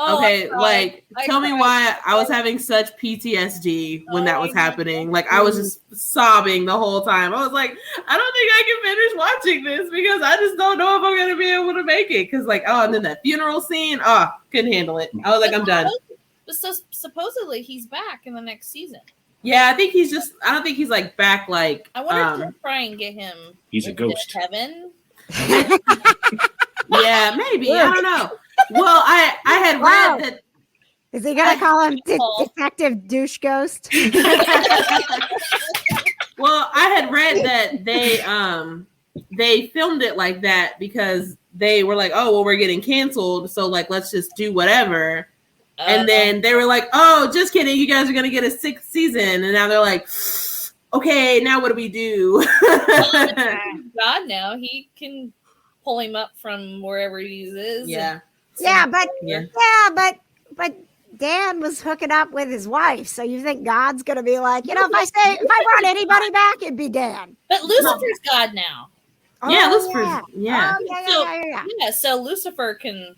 Okay, like, tell me why I was having such PTSD when that was happening. Like, I was just sobbing the whole time. I was like, I don't think I can finish watching this because I just don't know if I'm going to be able to make it. Because, like, and then that funeral scene, couldn't handle it. I was like, I'm done. But so supposedly he's back in the next season. Yeah, I think I don't think he's, like, back, like. I wonder if they'll try and get him. He's a ghost. Heaven. Yeah, maybe. I don't know. Well, I had read that. Is he gonna call him Detective Douche Ghost? Well, I had read that they they filmed it like that because they were like, oh, well, we're getting canceled, so like let's just do whatever. And then they were like, oh, just kidding, you guys are gonna get a 6th season. And now they're like, okay, now what do we do? God, now he can pull him up from wherever he is. Yeah. But Dan was hooking up with his wife, so you think God's gonna be like, if I brought anybody back, it'd be Dan. But Lucifer's God now. Yeah, Lucifer's. Yeah. So Lucifer can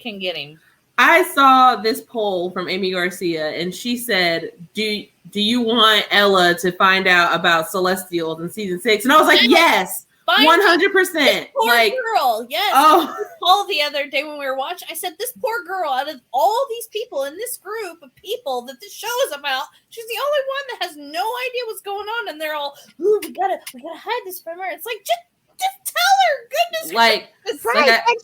get him. I saw this poll from Amy Garcia, and she said, "Do you want Ella to find out about Celestials in season 6?" And I was like, "Yes, 100%." Poor Like, girl. Yes. oh, Paul, the other day when we were watching, I said, "This poor girl. Out of all these people in this group of people that this show is about, she's the only one that has no idea what's going on, and they're all, ooh, we gotta hide this from her." It's like just tell her, goodness. like, Right. And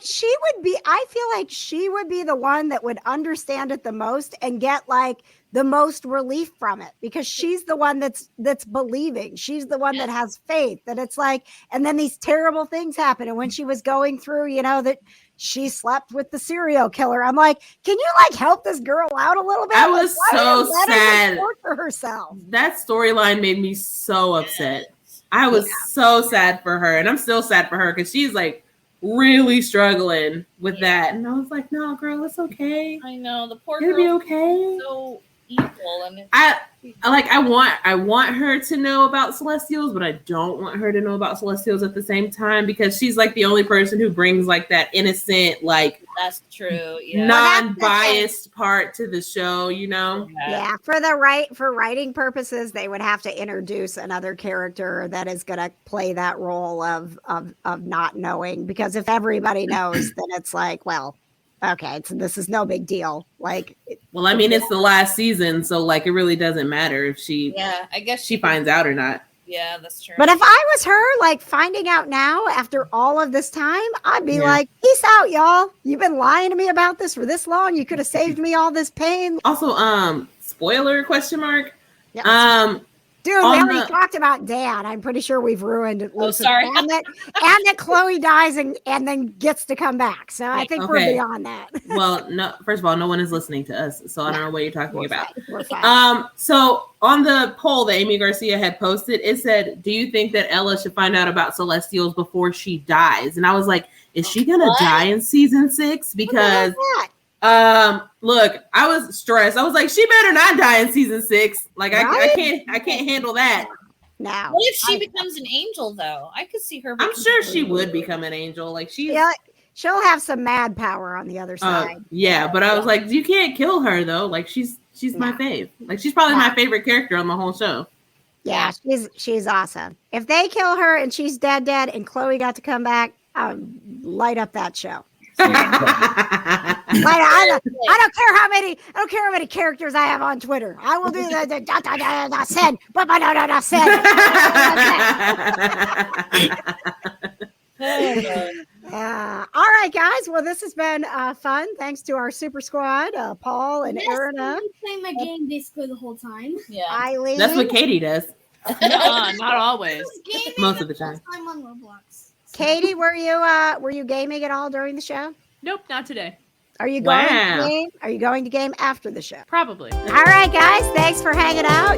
she would be, I feel like she would be the one that would understand it the most and get like the most relief from it, because she's the one that's believing. She's the one that has faith, that it's like, and then these terrible things happen. And when she was going through, that she slept with the serial killer, I'm like, can you like help this girl out a little bit? I was so sad for herself. That storyline made me so upset. I was so sad for her, and I'm still sad for her because she's like really struggling with that. And I was like, no, girl, it's okay. I know, the poor It'll girl be okay. So evil, and I want her to know about Celestials, but I don't want her to know about Celestials at the same time, because she's like the only person who brings like that innocent, like, that's true, yeah, non-biased part to the show, Yeah, for writing purposes, they would have to introduce another character that is going to play that role of not knowing, because if everybody knows, then it's like, well, okay, this is no big deal. Like, well, I mean, it's the last season, so like it really doesn't matter if I guess she finds out or not. Yeah, that's true. But if I was her, like finding out now after all of this time, I'd be like, peace out, y'all. You've been lying to me about this for this long. You could have saved me all this pain. Also, spoiler ? Yeah. Dude, we already talked about Dan. I'm pretty sure we've ruined Lucifer. Oh, sorry. And that Chloe dies and then gets to come back. So I think we're beyond that. Well, no. First of all, no one is listening to us, so I don't know what you're talking about. We're fine. So on the poll that Amy Garcia had posted, it said, "Do you think that Ella should find out about Celestials before she dies?" And I was like, "Is she gonna die in season 6?" Because look, I was stressed. I was like, she better not die in season 6. Like, I can't handle that. Now, what if she becomes an angel, though? I could see her. I'm sure she would become an angel. Like, she'll have some mad power on the other side. Yeah, but I was like, you can't kill her though. Like, she's my fave. Like, she's probably my favorite character on the whole show. Yeah, she's awesome. If they kill her and she's dead, and Chloe got to come back, light up that show. I don't care how many characters I have on Twitter. I will do the send, but no send. All right, guys. Well, this has been fun. Thanks to our super squad, Paul and Aaron. I'm playing my game basically the whole time. Yeah, Eileen. That's what Katie does. Not always. Most of the time. I'm on Roblox. Katie, were you gaming at all during the show? Nope, not today. Are you going to game? Are you going to game after the show? Probably. All right, guys. Thanks for hanging out.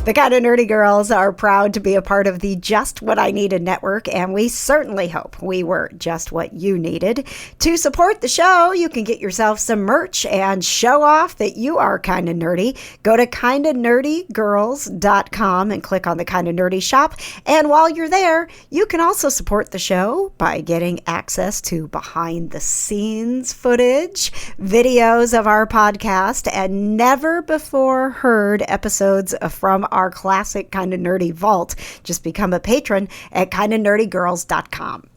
The Kind of Nerdy Girls are proud to be a part of the Just What I Needed network, and we certainly hope we were just what you needed. To support the show, you can get yourself some merch and show off that you are kind of nerdy. Go to kindofnerdygirls.com and click on the Kind of Nerdy shop. And while you're there, you can also support the show by getting access to behind-the-scenes footage, videos of our podcast, and never before heard episodes from our classic Kind of Nerdy vault. Just become a patron at kindofnerdygirls.com.